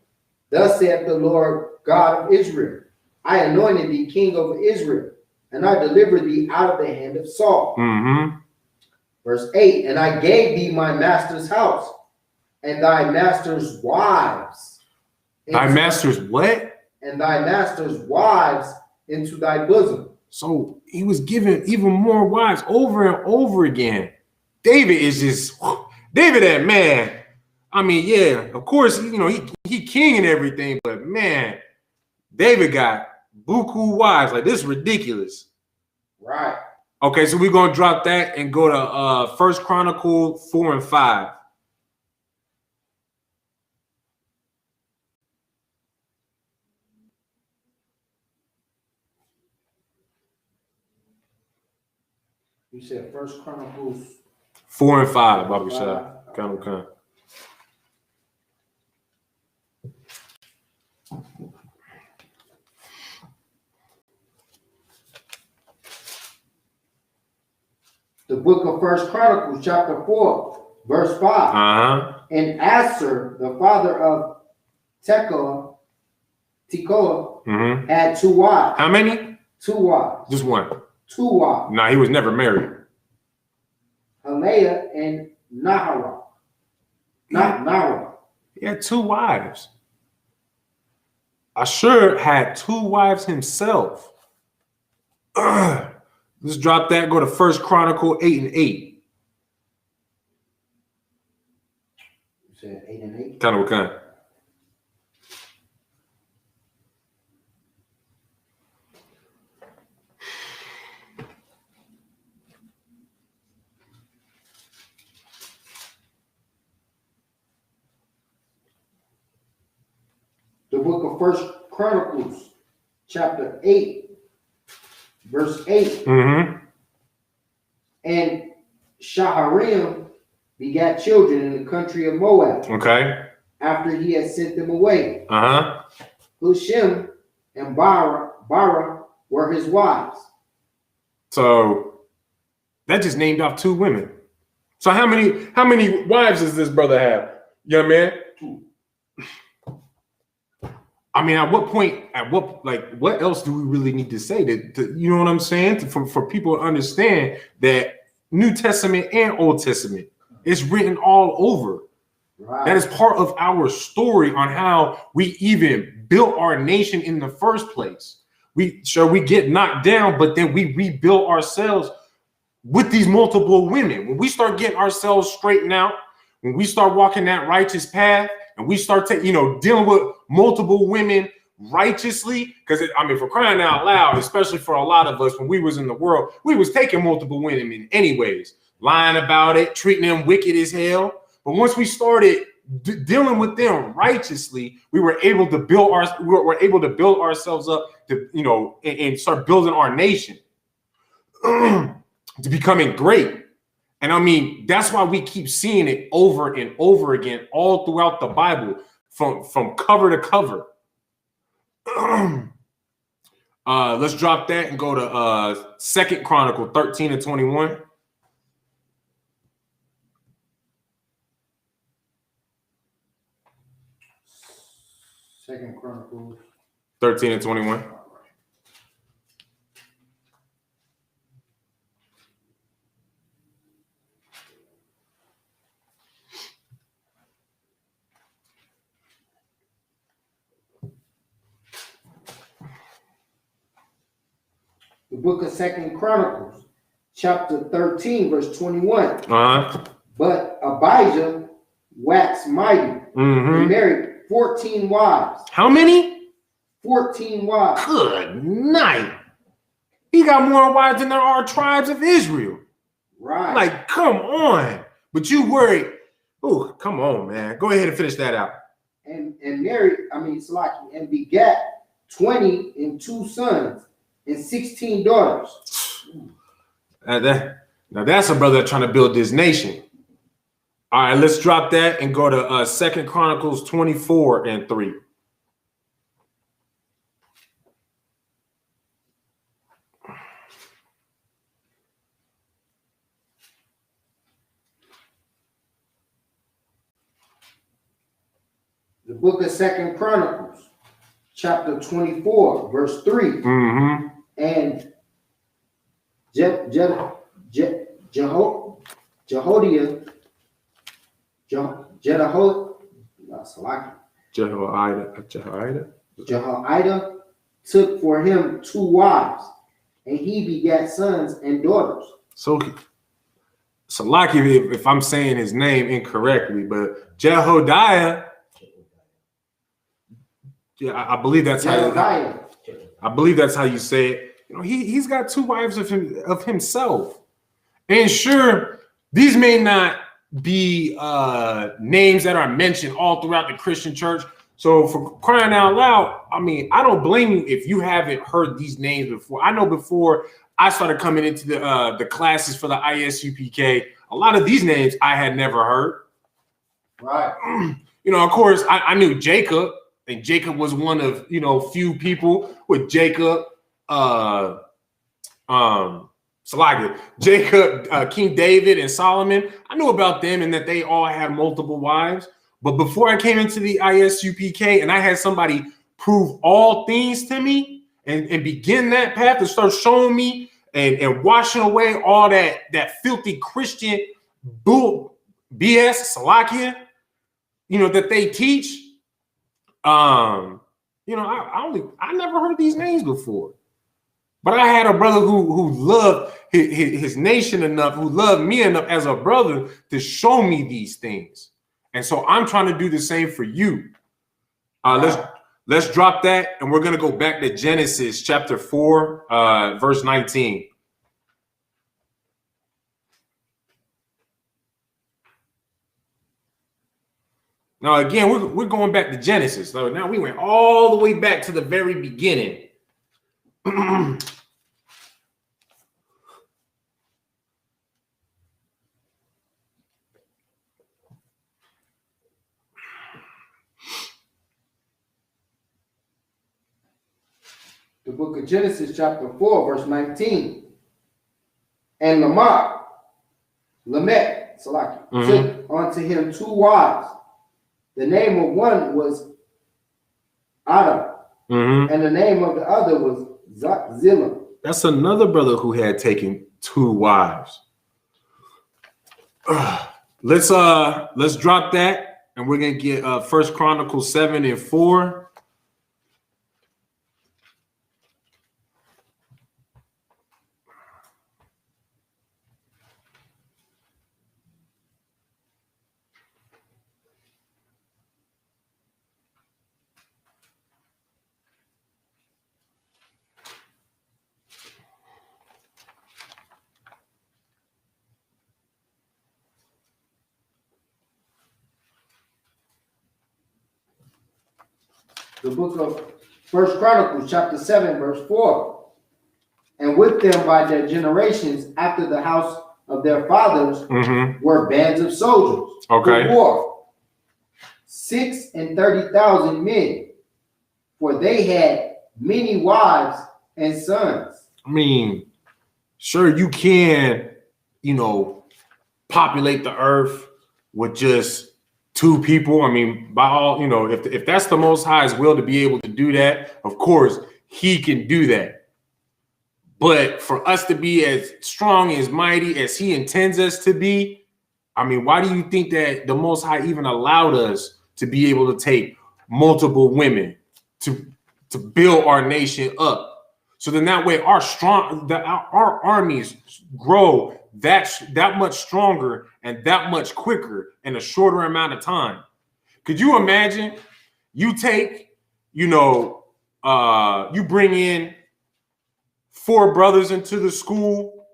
Thus saith the Lord God of Israel, I anointed thee king over Israel, and I delivered thee out of the hand of Saul. Mm-hmm. Verse 8, and I gave thee my master's house, and thy master's wives. Thy master's what? And thy master's wives into thy bosom. So he was given even more wives over and over again. David is just, David, that man. I mean, yeah, of course, you know, he king and everything, but man, David got buku wives. Like, this is ridiculous. Right. Okay, so we're going to drop that and go to 1 Chronicles 4 and 5. You said 1 Chronicles 4 and 5, Baba Shah. Come. The book of 1 Chronicles, chapter 4, verse 5. Uh-huh. And Asher, the father of Tekoa, Mm-hmm. had 2 wives. How many? 2 wives. Just one. 2 wives. Nah, he was never married. Aleah and Nahara. Not Nahara. He had 2 wives. Ashur had 2 wives himself. Let's drop that. Go to 1 Chronicle 8 and 8. You said 8 and 8? Kind of what kind? The book of 1 Chronicles, chapter 8, verse 8. Mm-hmm. And Shaharim begat children in the country of Moab. Okay. After he had sent them away. Uh-huh. Hushim and Bara were his wives. So that just named off 2 women. So how many wives does this brother have, young man? 2. I mean, at what else do we really need to say to you know what I'm saying? For people to understand that New Testament and Old Testament is written all over. Right. That is part of our story on how we even built our nation in the first place. We get knocked down, but then we rebuilt ourselves with these multiple women. When we start getting ourselves straightened out, when we start walking that righteous path, and we start dealing with multiple women righteously, because for crying out loud, especially for a lot of us, when we was in the world, we was taking multiple women anyways, lying about it, treating them wicked as hell. But once we started dealing with them righteously, we were able to build ourselves up to, and start building our nation to becoming great. And I mean, that's why we keep seeing it over and over again all throughout the Bible, from cover to cover. Let's drop that and go to 2 Chronicle 13 and 21. Second Chronicles 13 and 21. The book of Second Chronicles, chapter 13, verse 21. But Abijah waxed mighty and married 14 wives. How many? 14 wives. Good night. He got more wives than there are tribes of Israel. Right. Like, come on. But you worried. Oh, come on, man. Go ahead and finish that out. And married, Salaki, and begat 22 sons and 16 daughters. Now that's a brother trying to build this nation. All right, let's drop that and go to 2 Chronicles 24 and 3. The book of 2 Chronicles, chapter 24, verse 3. And Jehoiada, took for him 2 wives, and he begat sons and daughters. So Salaki, if I'm saying his name incorrectly, but Jehoiada, yeah, I believe that's how you say it. He's got 2 wives of himself. And sure, these may not be names that are mentioned all throughout the Christian church. So for crying out loud, I don't blame you if you haven't heard these names before. I know before I started coming into the classes for the ISUPK, a lot of these names I had never heard. Right. Of course, I knew Jacob. And Jacob was one of, few people with Jacob, Jacob, King David and Solomon. I knew about them and that they all had multiple wives. But before I came into the ISUPK and I had somebody prove all things to me and begin that path to start showing me and washing away all that filthy Christian bull BS, Salakia, that they teach. I never heard these names before, but I had a brother who loved his nation enough, who loved me enough as a brother to show me these things, and so I'm trying to do the same for you. Let's drop that, and we're gonna go back to Genesis chapter 4, verse 19. Now, again, we're going back to Genesis. So now we went all the way back to the very beginning. The book of Genesis, chapter 4, verse 19. And Lamech, took unto him 2 wives. The name of one was Adam, and the name of the other was Zillah. That's another brother who had taken 2 wives. Let's drop that, and we're gonna get 1 Chronicles 7 and 4. The book of First Chronicles, chapter 7, verse 4. And with them by their generations after the house of their fathers were bands of soldiers for war, 630,000 men, for they had many wives and sons. I mean, sure, you can, populate the earth with just 2 people. I mean, by all, if that's the Most High's will to be able to do that, of course, he can do that. But for us to be as strong, as mighty as he intends us to be, I mean, why do you think that the Most High even allowed us to be able to take multiple women to build our nation up? So then that way our armies grow that much stronger and that much quicker in a shorter amount of time. Could you imagine you take, you bring in 4 brothers into the school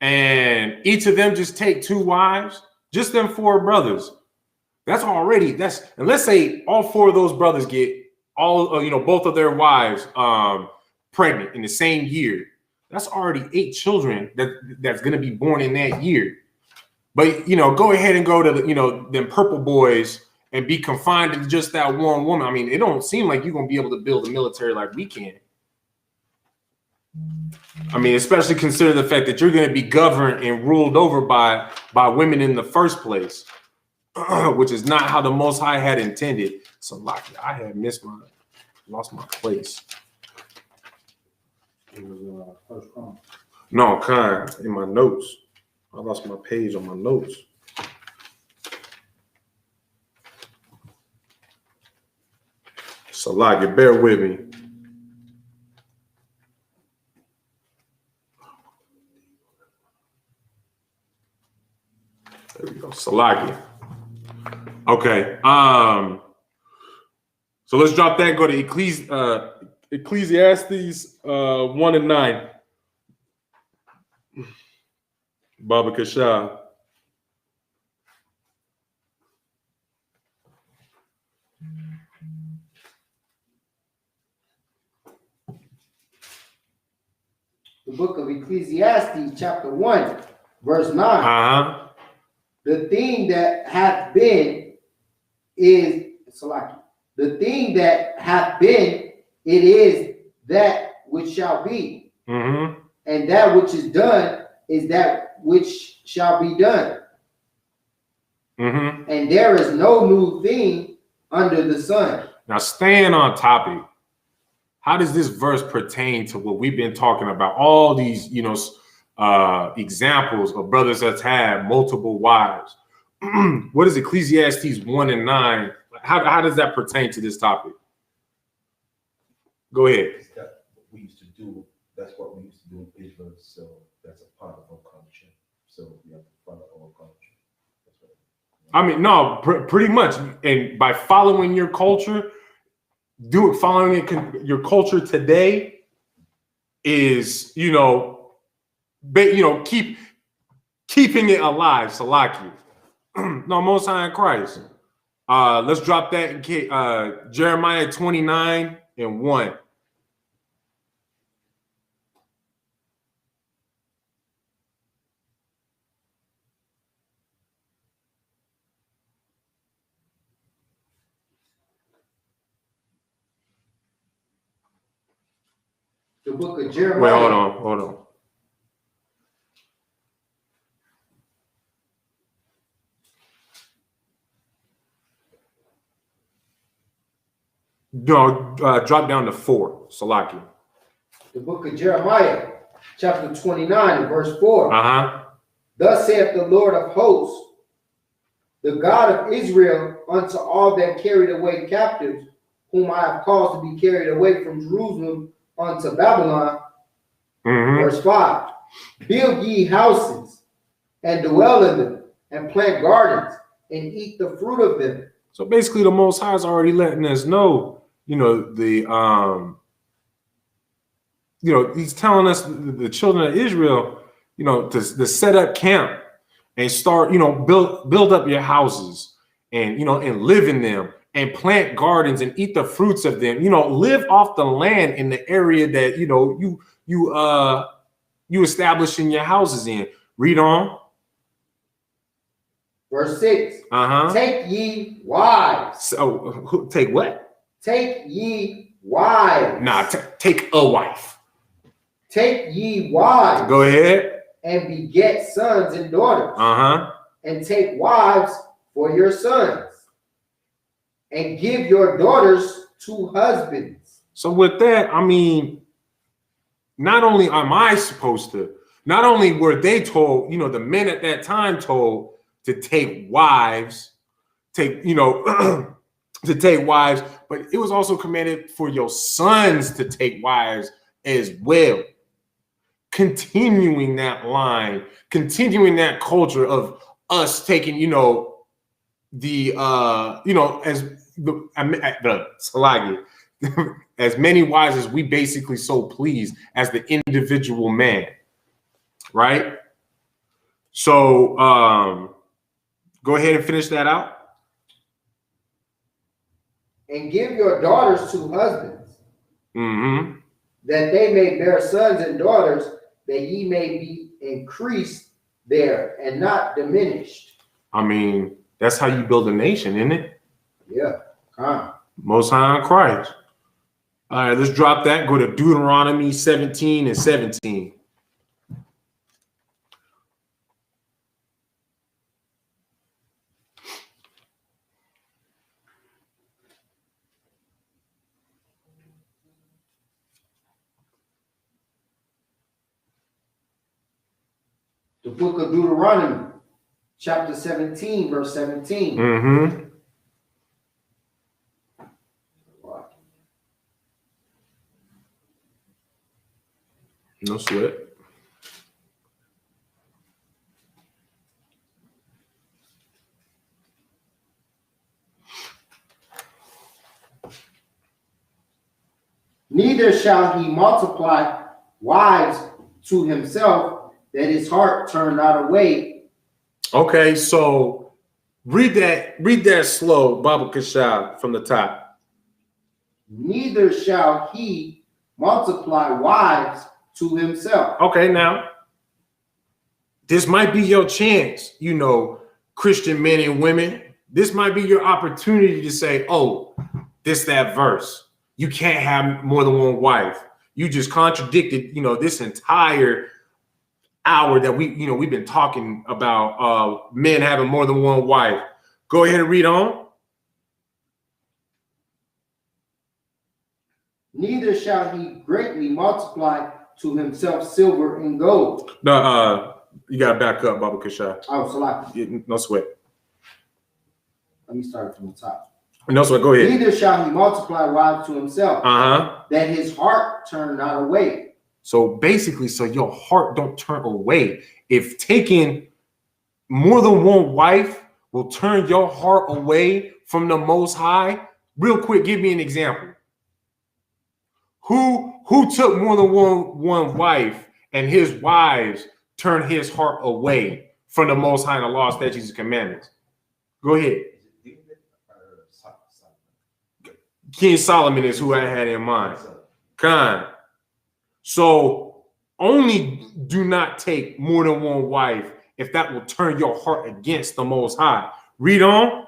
and each of them just take 2 wives, just them 4 brothers. And let's say all 4 of those brothers get both of their wives pregnant in the same year. That's already 8 children that's going to be born in that year. But, go ahead and go to them purple boys and be confined to just that one woman. I mean, it don't seem like you're going to be able to build a military like we can. I mean, especially consider the fact that you're going to be governed and ruled over by women in the first place, which is not how the Most High had intended. So, lucky I had lost my place. It was First Chronicles. No, in my notes. I lost my page on my notes. Salaki, bear with me. There we go. Salaki. Okay. So let's drop that and go to Ecclesiastes 1 and 9. Baba Kasha. The book of Ecclesiastes, chapter 1, verse 9. The thing that hath been is Salaki. The thing that hath been, it is that which shall be. And that which is done is that which shall be done. And there is no new thing under the sun. Now, staying on topic, how does this verse pertain to what we've been talking about? All these, examples of brothers that's had multiple wives. What is Ecclesiastes 1 and 9? How does that pertain to this topic? Go ahead. That's what we used to do. That's what we used to do in Israel. So that's a part of our culture. So we have to follow our culture. That's what I mean, no, pretty much. And by following your culture, your culture today is, keeping it alive. Salaki. No, Most High in Christ. Let's drop that in Jeremiah 29 and 1. The book of Jeremiah. Wait, hold on. No, drop down to 4, Salaki. The book of Jeremiah, chapter 29, and verse 4. Thus saith the Lord of hosts, the God of Israel, unto all that carried away captives, whom I have caused to be carried away from Jerusalem unto Babylon. Verse 5. Build ye houses, and dwell in them, and plant gardens, and eat the fruit of them. So basically, the Most High is already letting us know, he's telling us, the children of Israel, to set up camp and start, build up your houses and, and live in them and plant gardens and eat the fruits of them. You know, live off the land in the area that, you know, you establish in your houses in. Read on. Verse 6. Take ye wives. So take what? Take ye wives. Nah, take a wife. Take ye wives. Go ahead. And beget sons and daughters. And take wives for your sons. And give your daughters to husbands. So with that, I mean, not only am I supposed to, not only were they told, you know, the men at that time told to take wives, to take wives, but it was also commanded for your sons to take wives as well. Continuing that line, continuing that culture of us taking, you know, the as the Salagi, as many wives as we basically so please as the individual man, right? So go ahead and finish that out. And give your daughters to husbands, that they may bear sons and daughters, that ye may be increased there and not diminished. I mean, that's how you build a nation, isn't it? Yeah. Most High in Christ. All right, let's drop that. Go to Deuteronomy 17 and 17. The book of Deuteronomy, chapter 17, verse 17. No sweat. Neither shall he multiply wives to himself, that his heart turn not away. Okay, so read that slow, Baba Kashab, from the top. Neither shall he multiply wives to himself. Okay, now this might be your chance, you know, Christian men and women. This might be your opportunity to say, oh, that verse. You can't have more than one wife. You just contradicted, you know, this entire hour that we've been talking about men having more than one wife. Go ahead and read on. Neither shall he greatly multiply to himself silver and gold. No, you gotta back up, Baba Kashab. Oh, so No sweat. Let me start from the top. No sweat. Go ahead. Neither shall he multiply wives to himself, that his heart turn not away. So basically, so your heart don't turn away. If taking more than one wife will turn your heart away from the Most High, real quick, give me an example. Who took more than one wife and his wives turned his heart away from the Most High and the law, statutes, and commandments? Go ahead. King Solomon is who I had in mind. Khan. So only do not take more than one wife if that will turn your heart against the Most High. Read on.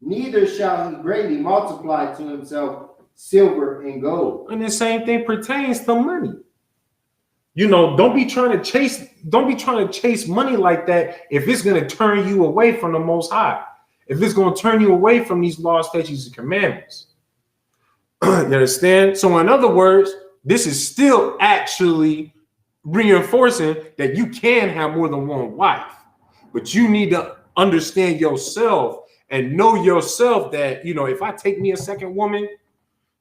Neither shall he greatly multiply to himself silver and gold. And the same thing pertains to money. You know, don't be trying to chase money like that if it's going to turn you away from the Most High. If it's going to turn you away from these laws, statutes, and commandments. You understand? So in other words, this is still actually reinforcing that you can have more than one wife, but you need to understand yourself and know yourself that, you know, if I take me a second woman,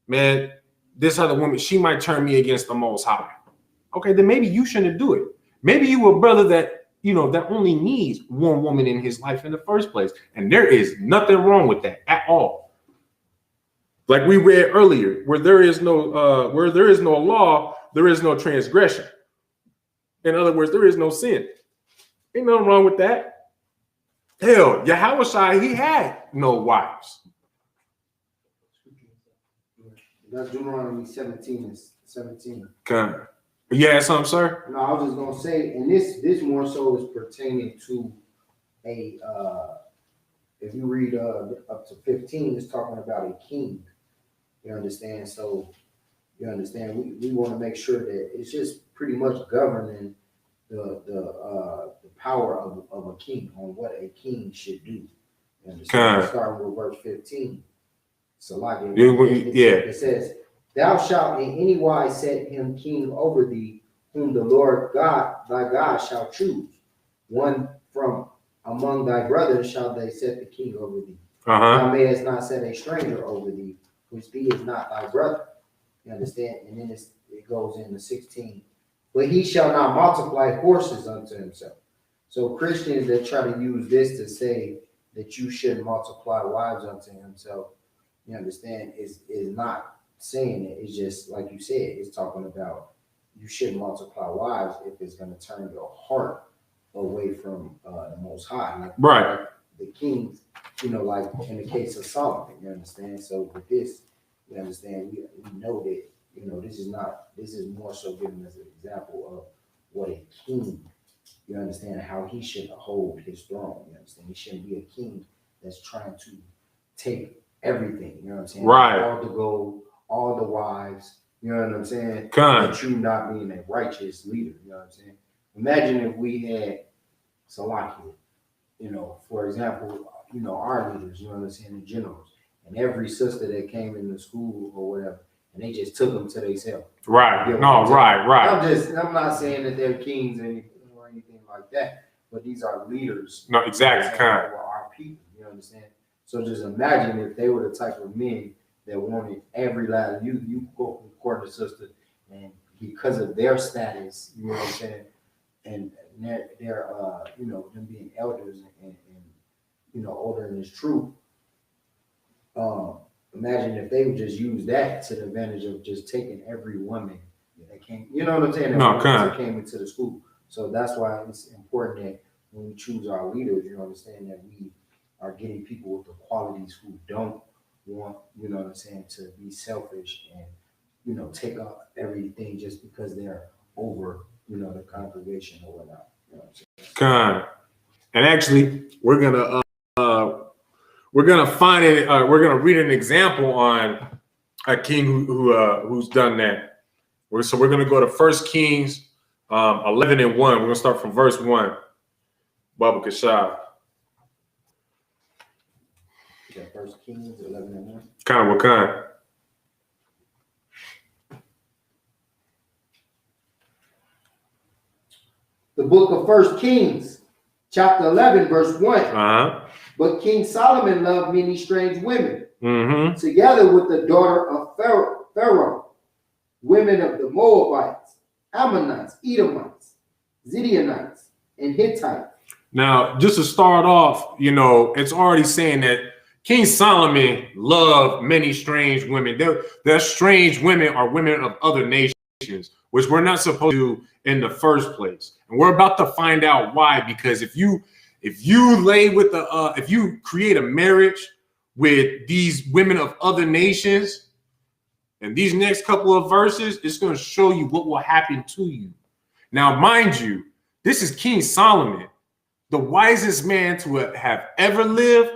man, this other woman, she might turn me against the Most High. Okay, then maybe you shouldn't do it. Maybe you a brother that, you know, that only needs one woman in his life in the first place. And there is nothing wrong with that at all. Like we read earlier, where there is no law, there is no transgression. In other words, there is no sin. Ain't nothing wrong with that. Hell, Yahushua, he had no wives. That's Deuteronomy 17 and 17. Okay. You had something, sir? No, I was just gonna say, and this more so is pertaining to a if you read up to 15, it's talking about a king. You understand? So you understand we want to make sure that it's just pretty much governing the power of a king on what a king should do. You understand? Starting with verse 15. So like it says, "Thou shalt in any wise set him king over thee, whom the Lord God thy God shall choose. One from among thy brothers shall they set the king over thee. Thou mayest not set a stranger over thee, which thee is not thy brother." You understand? And then it goes into 16. "But he shall not multiply horses unto himself." So Christians that try to use this to say that you shouldn't multiply wives unto himself, you understand, is not saying it. It's just like you said, it's talking about you shouldn't multiply wives if it's going to turn your heart away from the Most High, like the kings, like in the case of Solomon. You understand? So with this, you understand, we know that this is more so giving us an example of what a king, you understand, how he should hold his throne. You understand? He shouldn't be a king that's trying to take everything. You know what I'm saying? Right. All the gold, all the wives. You know what I'm saying? But you not being a righteous leader. You know what I'm saying? Imagine if we had Salakia, for example, our leaders, you know what I'm saying, the generals, and every sister that came into school or whatever, and they just took them to themselves. Right. Right. I'm not saying that they're kings or anything like that, but these are leaders. No, exactly. For our people, you understand? So just imagine if they were the type of men that wanted every last, you court the sister, and because of their status, you know what I'm saying, and their them being elders and older in this truth, imagine if they would just use that to the advantage of just taking every woman that came, you know what I'm saying, that came into the school. So that's why it's important that when we choose our leaders, you understand that we are getting people with the qualities who don't want, you know what I'm saying, to be selfish and, take up everything just because they're over, the congregation or whatnot. You know what I'm saying? And actually, we're gonna find it. We're gonna read an example on a king who's done that. So we're gonna go to 1 Kings 11:1. We're gonna start from verse 1. Baba Kashab. Yeah, 1 Kings 11:1. Kind of what kind? The book of 1 Kings, chapter 11, verse 1. But King Solomon loved many strange women, together with the daughter of Pharaoh, women of the Moabites, Ammonites, Edomites, Zidonites, and Hittites. Now, just to start off, it's already saying that King Solomon loved many strange women. Their strange women are women of other nations, which we're not supposed to do in the first place. And we're about to find out why, because if you create a marriage with these women of other nations, and these next couple of verses, it's going to show you what will happen to you. Now, mind you, this is King Solomon, the wisest man to have ever lived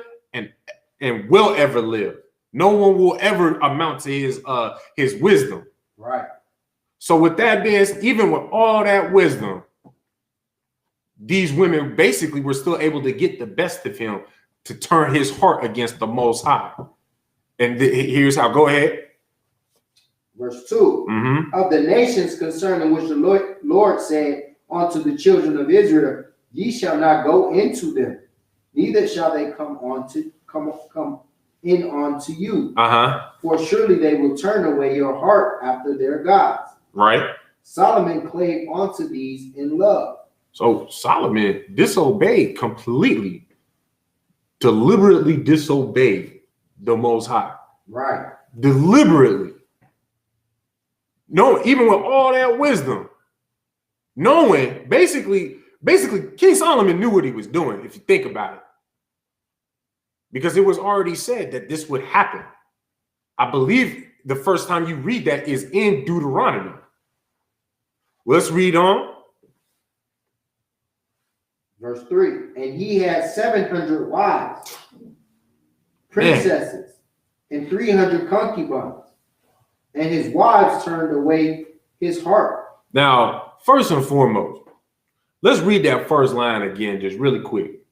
and will ever live. No one will ever amount to his wisdom. Right. So with that being, even with all that wisdom, these women basically were still able to get the best of him to turn his heart against the Most High. And here's how. Go ahead. Verse 2. Of the nations concerning which the Lord said unto the children of Israel, ye shall not go into them, neither shall they come in unto you. For surely they will turn away your heart after their gods. Right. Solomon clave unto these in love. So Solomon disobeyed completely, deliberately disobeyed the Most High. Right. Deliberately. No, even with all that wisdom, knowing basically King Solomon knew what he was doing, if you think about it. because it was already said that this would happen. I believe the first time you read that is in Deuteronomy. Let's read on. Verse 3. And he had 700 wives, princesses, and 300 concubines, and his wives turned away his heart. Now, first and foremost, let's read that first line again, just really quick.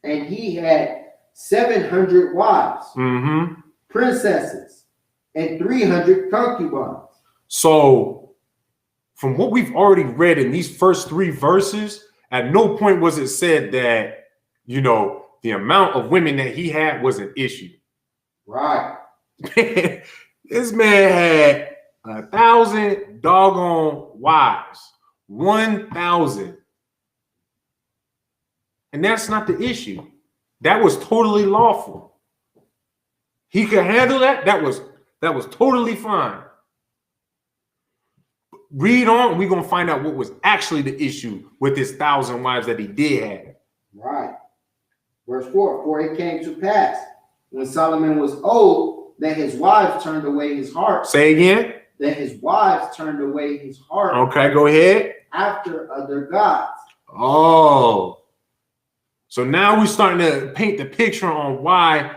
And he had 700 wives, princesses, and 300 concubines. So, from what we've already read in these first 3 verses, at no point was it said that, you know, the amount of women that he had was an issue. Right. This man had 1,000 doggone wives. 1,000. And that's not the issue. That was totally lawful. He could handle that. That was totally fine. Read on, we're going to find out what was actually the issue with his 1,000 wives that he did have. Right. Verse 4, for it came to pass, when Solomon was old, that his wives turned away his heart. Say again. That his wives turned away his heart. Okay, go ahead. After other gods. Oh. So now we're starting to paint the picture on why.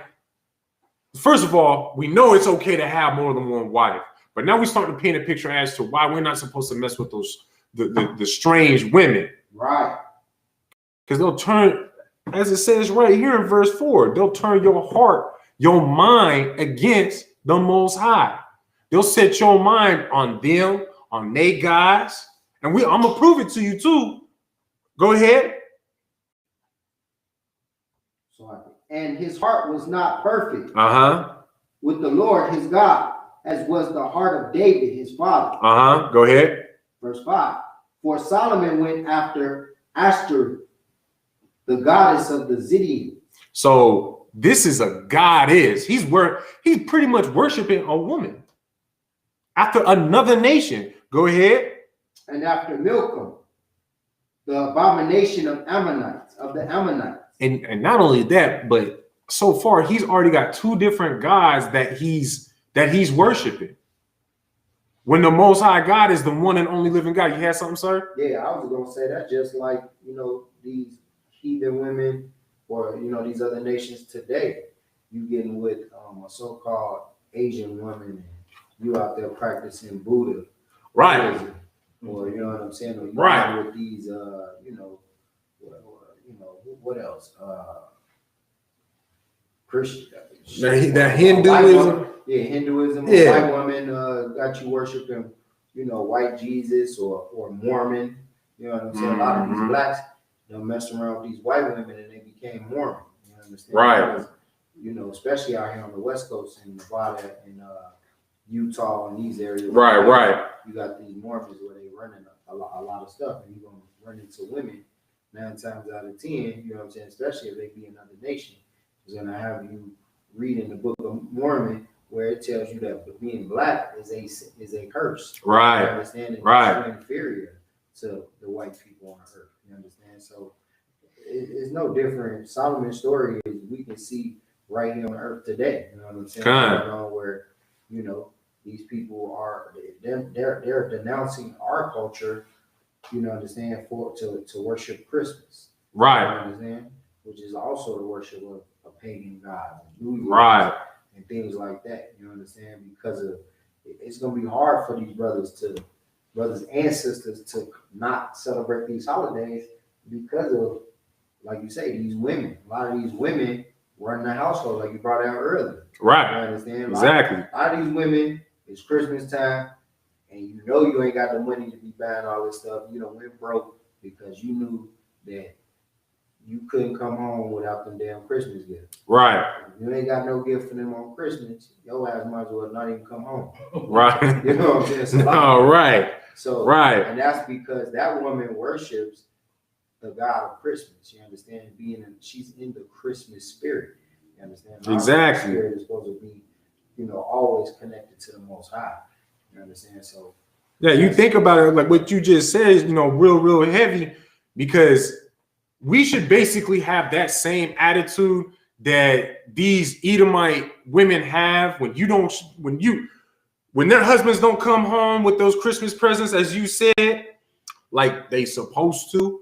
First of all, we know it's okay to have more than one wife. But now we start to paint a picture as to why we're not supposed to mess with those the strange women. Right. Because they'll turn, as it says right here in verse 4, they'll turn your heart, your mind against the Most High. They'll set your mind on them, on they guys. And I'm gonna prove it to you too. Go ahead. And his heart was not perfect Uh-huh. with the Lord his God, as was the heart of David his father. Uh-huh. Go ahead. Verse 5. For Solomon went after Ashtoreth, the goddess of the Zidonians. So this is a goddess. He's pretty much worshiping a woman after another nation. Go ahead. And after Milcom, the abomination of the Ammonites. And not only that, but so far he's already got 2 different gods that he's worshiping. When the Most High God is the one and only living God. You had something, sir? Yeah, I was gonna say that, just like, you know, these heathen women or, you know, these other nations today. You getting with a so-called Asian woman, and you out there practicing Buddha, Right? Buddhism, or you know what I'm saying? Or you Right. with these, what else? Christian. That Hinduism. Yeah, Hinduism. Yeah. A white woman got you worshiping, you know, white Jesus or Mormon. You know what I'm saying? A lot of these blacks, they'll mess around with these white women and they became Mormon. You understand? Right. Because, you know, especially out here on the West Coast in Nevada and Utah and these areas. Right. You got these Mormons where they running a lot of stuff, and you're gonna run into women 9 times out of 10. You know what I'm saying? Especially if they be another nation, is gonna have you read in the Book of Mormon where it tells you that being black is a curse. Right. You understand? And Right. you're inferior to the white people on earth. You understand? So it's no different. Solomon's story is we can see right here on earth today. You know what I'm saying? Kind. You know, where, you know, these people are they're denouncing our culture, you know, understand, to worship Christmas. Right. You understand? Which is also the worship of a pagan god, Right. and things like that. You understand? Because it's gonna be hard for these brothers and sisters to not celebrate these holidays because of, like you say, these women. A lot of these women run the household, like you brought out earlier. Right. You understand? Exactly. A lot of these women, it's Christmas time, and you know you ain't got the money to be buying all this stuff. You know, went broke because you knew that you couldn't come home without them damn Christmas gifts. Right. If you ain't got no gift for them on Christmas, your ass might as well not even come home. Right. You know what I'm saying? No, right. So, Right. and that's because that woman worships the God of Christmas. You understand? She's in the Christmas spirit. You understand? Exactly. The spirit is supposed to be, you know, always connected to the Most High. You understand? So, Yeah, you think about it, like what you just said is, you know, real heavy, because we should basically have that same attitude that these Edomite women have when their husbands don't come home with those Christmas presents, as you said, like they supposed to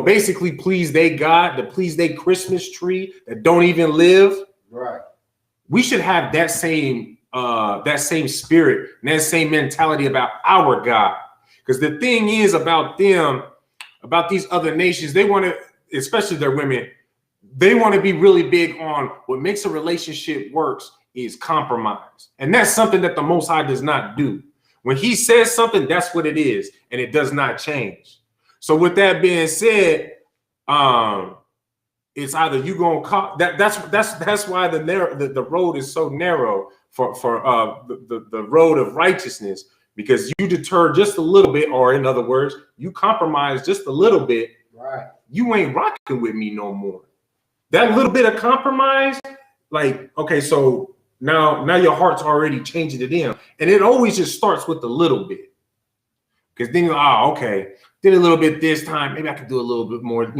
basically please they God, to please they Christmas tree that don't even live. Right. We should have that same spirit and that same mentality about our God. Because the thing is about them, about these other nations, they want to, especially their women, they want to be really big on what makes a relationship works is compromise. And that's something that the Most High does not do. When he says something, that's what it is, and it does not change. So with that being said, it's either you gonna call that's why the road is so narrow for the road of righteousness, because you deter just a little bit, or in other words, you compromise just a little bit. Right. You ain't rocking with me no more. That little bit of compromise, like, okay, so now your heart's already changing to them. And it always just starts with a little bit. Because then okay, did a little bit this time. Maybe I could do a little bit more,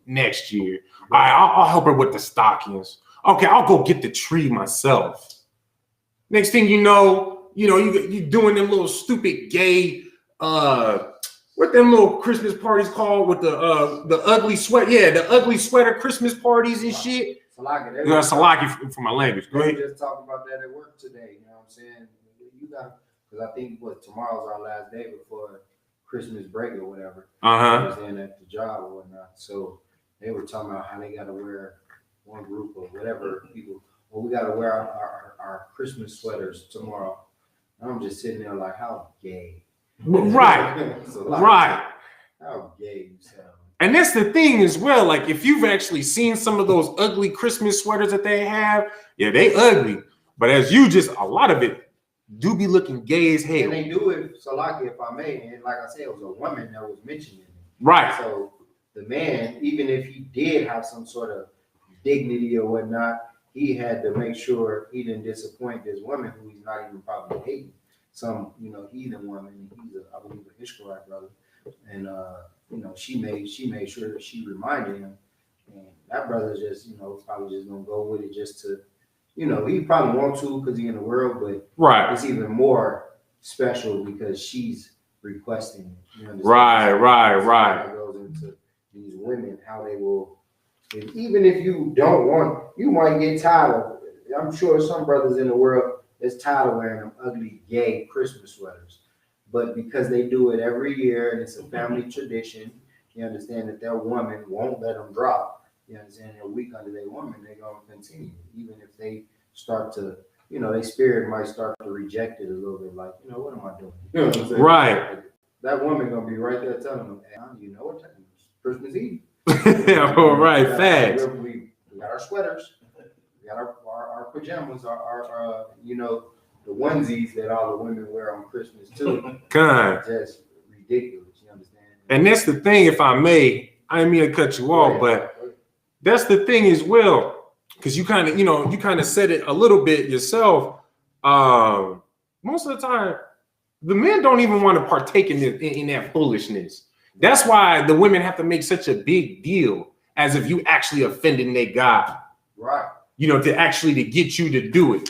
next year. All right, I'll help her with the stockings. Okay, I'll go get the tree myself. Next thing you know, you doing them little stupid gay, what them little Christmas parties called with the ugly sweat? Yeah, the ugly sweater Christmas parties and shit. Salaki for my language. Go ahead. Just talking about that at work today. You know what I'm saying? You got, because I think tomorrow's our last day before Christmas break or whatever. Saying at the job or whatnot. So they were talking about how they got to wear, one group or whatever people. Well, we got to wear our Christmas sweaters tomorrow. And I'm just sitting there like, how gay. Right. Right. How gay you sound. And that's the thing as well. Like, if you've actually seen some of those ugly Christmas sweaters that they have, yeah, they ugly. But a lot of it do be looking gay as hell. And they do it, Salaki, if I may, and like I said, it was a woman that was mentioning it. Right. So the man, even if he did have some sort of dignity or whatnot, he had to make sure he didn't disappoint this woman who he's not even probably hating. Some, heathen woman. He's I believe, an Ishmaelite brother. And she made sure that she reminded him. And that brother just, probably just gonna go with it just to, he probably want to because he's in the world, but right, it's even more special because she's requesting it. You understand? Right. That goes into these women, how they will, even if you don't want, you might get tired of it. I'm sure some brothers in the world is tired of wearing them ugly, gay Christmas sweaters. But because they do it every year and it's a family tradition, you understand that their woman won't let them drop. You understand? They're weak under their woman, they're going to continue. Even if they start to, their spirit might start to reject it a little bit, like, what am I doing? You know what I'm saying? Right. Like, that woman going to be right there telling them, hey, you know what time it is? Christmas Eve. All right, facts. We got our sweaters, we got our pajamas, our the onesies that all the women wear on Christmas too. Just ridiculous, you understand? And that's the thing, if I may, I didn't mean to cut you off, but that's the thing as well, because you kind of said it a little bit yourself. Most of the time, the men don't even want to partake in that foolishness. That's why the women have to make such a big deal, as if you actually offending their God. Right. To get you to do it.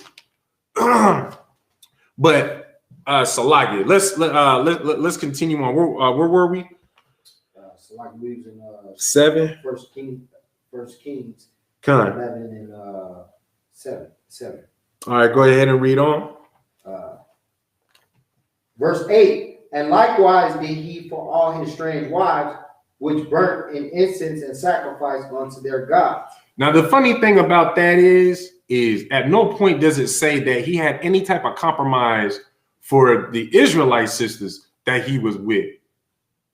But Salaki, let's continue on. Where were we? Salaki leaves in 7. First Kings. Come 11 and 7. All right, go ahead and read on. Verse 8. And likewise did he for all his strange wives, which burnt in incense and sacrifice unto their gods. Now, the funny thing about that is at no point does it say that he had any type of compromise for the Israelite sisters that he was with.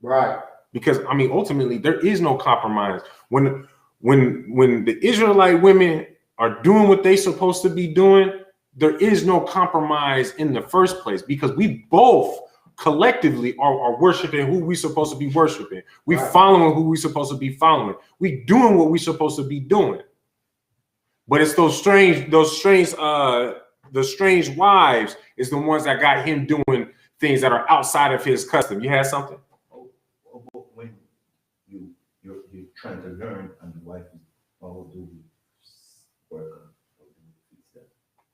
Right. Because, ultimately, there is no compromise. When the Israelite women are doing what they're supposed to be doing, there is no compromise in the first place, because we both collectively are worshiping who we supposed to be worshiping. We following who we supposed to be following. We doing what we supposed to be doing. But it's the strange wives is the ones that got him doing things that are outside of his custom. You had something? When you're trying to learn and the wife is all doing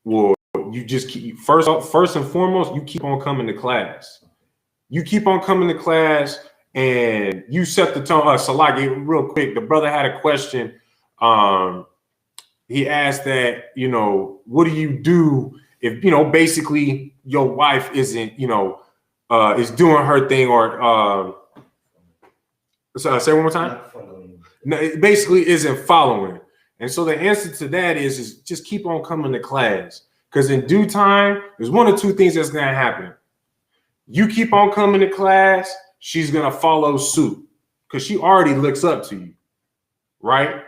Well, you just keep first and foremost, you keep on coming to class. You keep on coming to class and you set the tone. Salaki, real quick, the brother had a question. He asked that, what do you do if, basically your wife isn't, is doing her thing or say it one more time. No, it basically isn't following. And so the answer to that is just keep on coming to class. Because in due time, there's one or two things that's going to happen. You keep on coming to class, she's going to follow suit because she already looks up to you, right?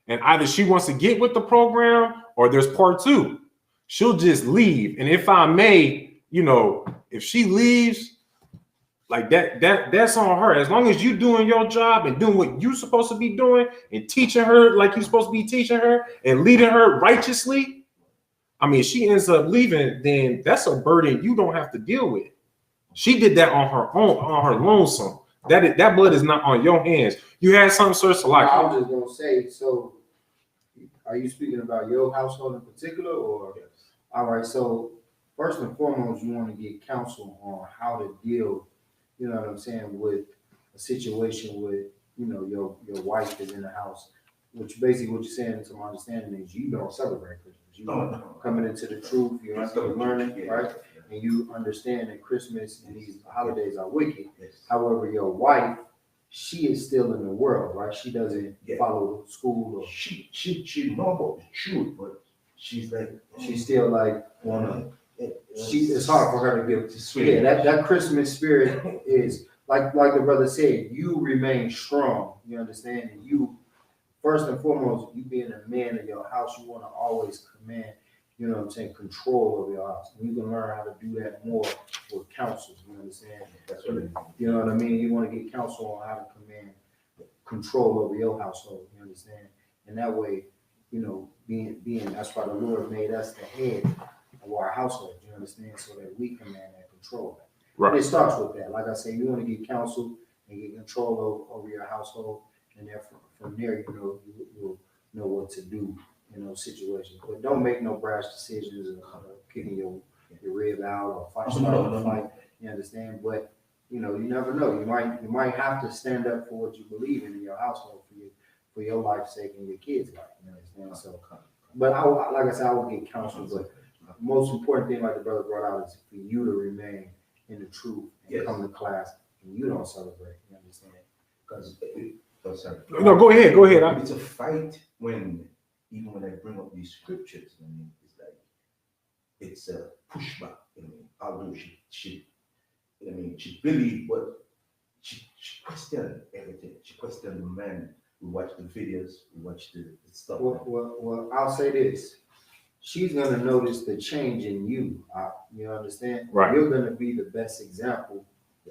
And either she wants to get with the program or there's part two. She'll just leave. And if I may, if she leaves, like that's on her. As long as you're doing your job and doing what you're supposed to be doing and teaching her like you're supposed to be teaching her and leading her righteously, I mean, if she ends up leaving, then that's a burden you don't have to deal with. She did that on her own, on her lonesome. That blood is not on your hands. You had something, Sir Salaki? I was just gonna say, so are you speaking about your household in particular, or? Yes. All right, so first and foremost, you want to get counsel on how to deal, you know what I'm saying, with a situation with, your wife is in the house, which basically what you're saying, to my understanding, is you don't celebrate Christmas. You coming into the truth, you're learning, right? And you understand that Christmas and these holidays are wicked. Yes. However, your wife, she is still in the world, right? She doesn't follow school. Or she know about the truth, but she's still like it's hard for her to give. Yeah, that Christmas spirit is like the brother said. You remain strong. You understand, and you first and foremost, you being a man of your house, you want to always command. You know what I'm saying? Control of your house. And you can learn how to do that more with counsel. You understand? That's what you know what I mean? You want to get counsel on how to command control over your household. You understand? And that way, being that's why the Lord made us the head of our household. You understand? So that we command that control. Right. And it starts with that. Like I say, you want to get counsel and get control over your household, and then from there, you'll know what to do in those situations. But don't make no brash decisions of kicking your rib out or starting a fight. You understand? But you never know. You might have to stand up for what you believe in your household for your life's sake and your kids' life. You understand? So, but like I said, I will get counsel. But the most important thing, like the brother brought out, is for you to remain in the truth and come to class, and you don't celebrate. You understand? Because no, go ahead. It's a fight even when I bring up these scriptures. It's like it's a pushback. Although she believed, but she questioned everything. She questioned the man. We watched the videos. We watched the stuff. Well, I'll say this. She's gonna notice the change in you. You understand? Right. You're gonna be the best example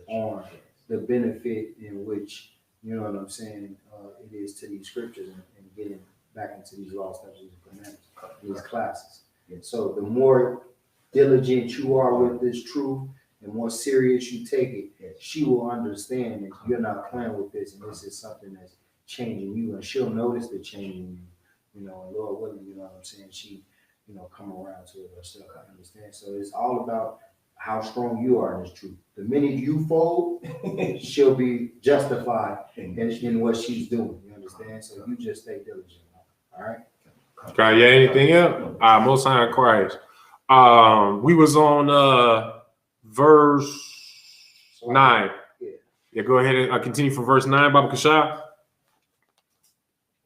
on the benefit in which, you know what I'm saying, it is to these scriptures and getting back into these laws, statutes, and commandments, these classes. And so the more diligent you are with this truth, the more serious you take it, she will understand that you're not playing with this, and this is something that's changing you, and she'll notice the change in you, and Lord willing, you know what I'm saying, she, come around to it herself. I understand. So it's all about how strong you are in this truth. The minute you fold, she'll be justified in what she's doing. You understand? So you just stay diligent. All right. Got anything else? Most High in Christ. We was on verse 9. Yeah, go ahead and continue from verse 9, Baba Kasha.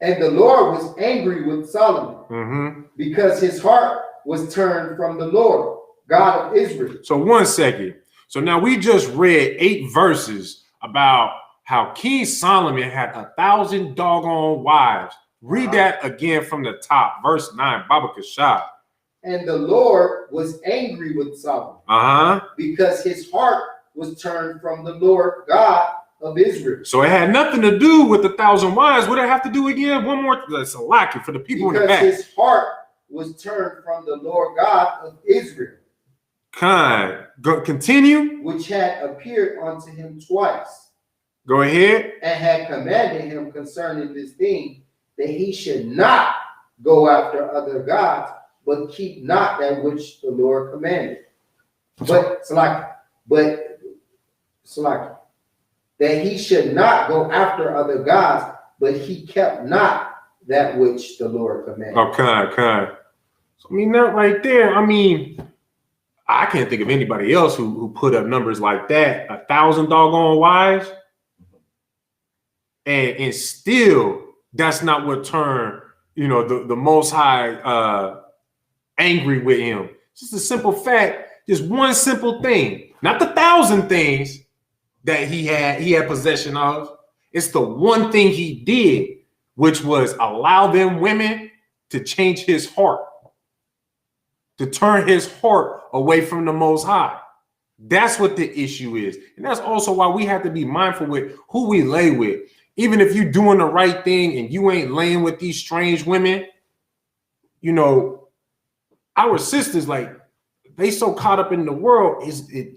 And the Lord was angry with Solomon because his heart was turned from the Lord, God of Israel. So 1 second. So now we just read 8 verses about how King Solomon had 1,000 doggone wives. Read that again from the top. Verse 9, Baba Kasha. And the Lord was angry with Solomon because his heart was turned from the Lord God of Israel. So it had nothing to do with 1,000 wives. What did it have to do again? One more. That's a lack for the people in the back. Because his heart was turned from the Lord God of Israel. Continue. Which had appeared unto him twice. Go ahead. And had commanded him concerning this thing, that he should not go after other gods, but keep not that which the Lord commanded. But it's like that he should not go after other gods, but he kept not that which the Lord commanded. Okay. So, I mean, that right there, I mean, I can't think of anybody else who put up numbers like that, 1,000 doggone wives. And still, that's not what turned, the Most High angry with him. Just a simple fact, just one simple thing, not the 1,000 things that he had possession of. It's the one thing he did, which was allow them women to change his heart, to turn his heart away from the Most High. That's what the issue is. And that's also why we have to be mindful with who we lay with. Even if you're doing the right thing and you ain't laying with these strange women, our sisters, like, they so caught up in the world,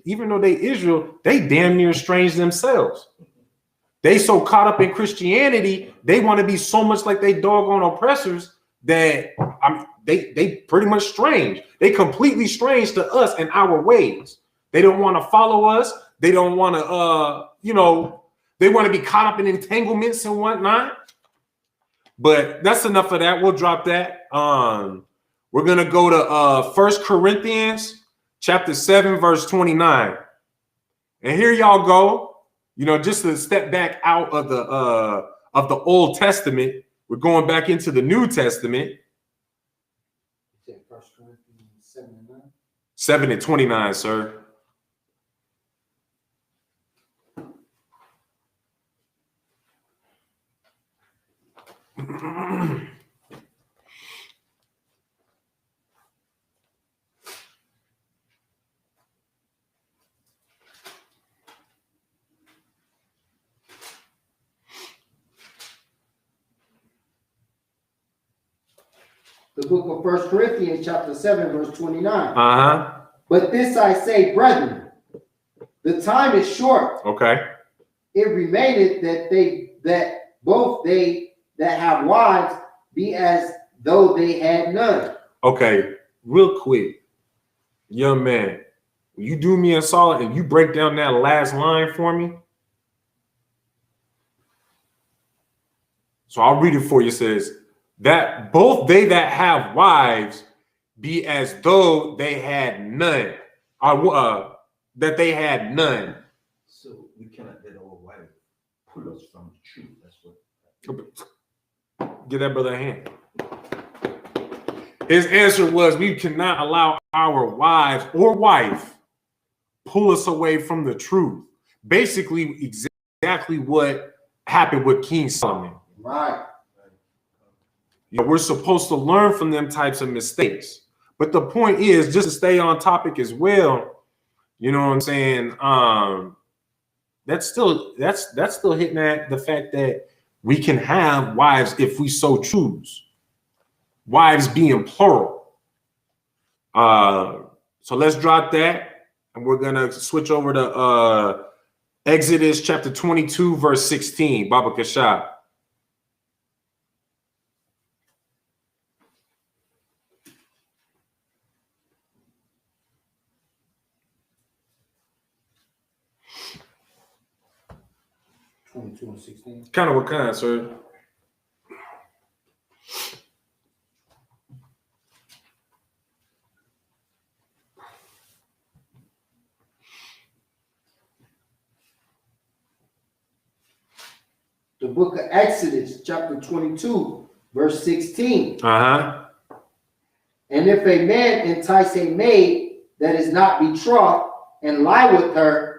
even though they Israel, they damn near strange themselves. They so caught up in Christianity, they want to be so much like they doggone oppressors that they pretty much strange. They completely strange to us and our ways. They don't want to follow us. They don't want to, they want to be caught up in entanglements and whatnot. But that's enough of that. We'll drop that. We're going to go to 1 Corinthians chapter 7, verse 29. And here y'all go. Just to step back out of the Old Testament, we're going back into the New Testament. 1 Corinthians 7 and 9? 7 and 29, sir. The book of 1 Corinthians chapter 7, verse 29. But this I say, brethren, the time is short. Okay. It remaineth that both they that have wives be as though they had none. Okay, real quick, young man, will you do me a solid and you break down that last line for me? So I'll read it for you. It says that both they that have wives be as though they had none, that they had none. So we cannot let our wife pull us from the truth. That's what. Give that brother a hand. His answer was, we cannot allow our wives or wife pull us away from the truth. Basically, exactly what happened with King Solomon. Right. We're supposed to learn from them types of mistakes. But the point is, just to stay on topic as well, you know what I'm saying? That's still hitting at the fact that we can have wives if we so choose. Wives being plural. So let's drop that, and we're gonna switch over to Exodus chapter 22, verse 16. Baba Kashab. And 16. Kind of what kind, sir? The book of Exodus, chapter 22, verse 16. Uh-huh. And if a man entice a maid that is not betrothed and lie with her,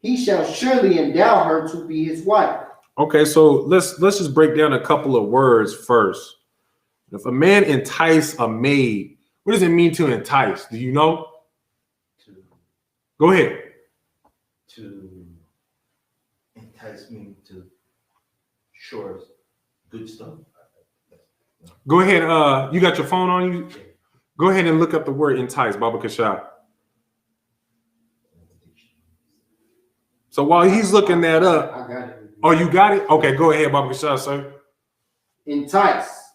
he shall surely endow her to be his wife. Okay, so let's just break down a couple of words first. If a man entice a maid, what does it mean to entice? Do you know? Go ahead. To entice me to show us good stuff. Go ahead. You got your phone on you? Go ahead and look up the word entice, Baba Kashab. So while he's looking that up, I got it. Oh, you got it? Okay, go ahead, Baba Kashab, sir. Entice.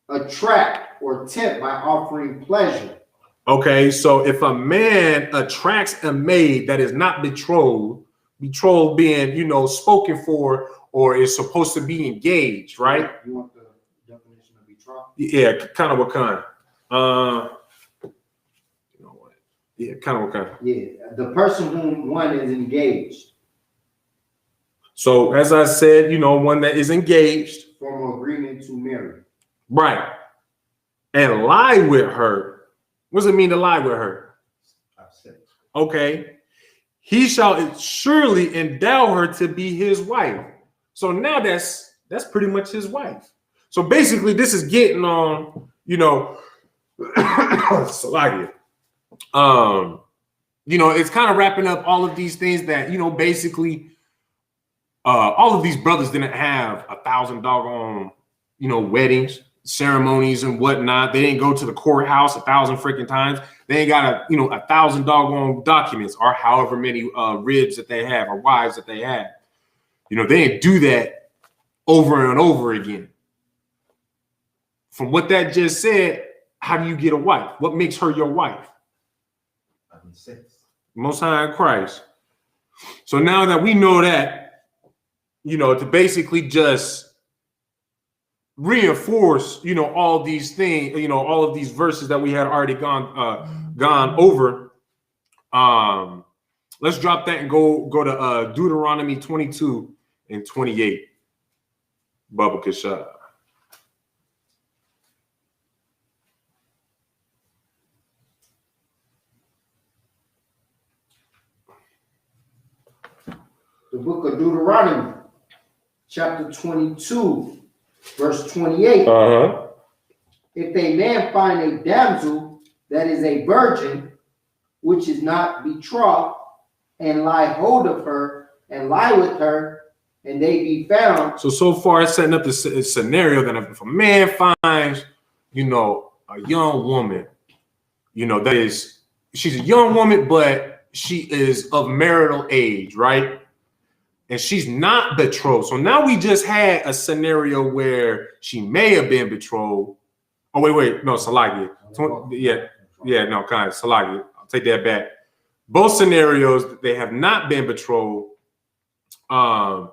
attract or tempt by offering pleasure. Okay, so if a man attracts a maid that is not betrothed, betrothed being, you know, spoken for or is supposed to be engaged, right? You want the definition of betrothed? Yeah, kind of what kind? You know what? Yeah, kind of what kind? Yeah, the person whom one is engaged. So as I said, you know, one that is engaged. Formal agreement to marry. Right. And lie with her. What does it mean to lie with her? Okay. He shall surely endow her to be his wife. So now that's pretty much his wife. So basically, this is getting on, you know, Saladia. You know, it's kind of wrapping up all of these things that, you know, basically all of these brothers didn't have 1,000 doggone, you know, weddings, ceremonies and whatnot. They didn't go to the courthouse 1,000 freaking times. They ain't got 1,000 doggone documents or however many ribs that they have or wives that they have. You know, they didn't do that over and over again. From what that just said, how do you get a wife? What makes her your wife? Most High in Christ. So now that we know that, you know, to basically just reinforce, you know, all these things, you know, all of these verses that we had already gone over. Let's drop that and go to Deuteronomy 22 and 28. Baba Kashab. The book of Deuteronomy, chapter 22, verse 28. If a man find a damsel that is a virgin, which is not betrothed, and lie hold of her, and lie with her, and they be found. So far it's setting up the scenario that if a man finds, you know, a young woman, you know, that is, she's a young woman, but she is of marital age, right? And she's not betrothed. So now we just had a scenario where she may have been betrothed. Oh, wait, no, Salagia. No, kind of Salagia. I'll take that back. Both scenarios, they have not been betrothed, and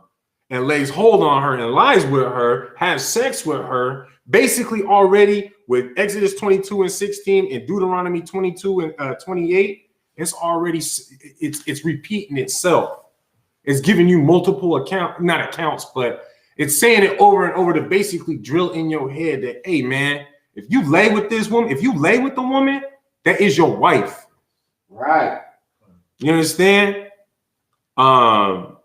lays hold on her and lies with her, has sex with her, basically already with Exodus 22 and 16 and Deuteronomy 22 and 28, it's already, it's repeating itself. It's giving you multiple accounts, but it's saying it over and over to basically drill in your head that, hey, man, if you lay with this woman, if you lay with the woman, that is your wife. Right. You understand? No,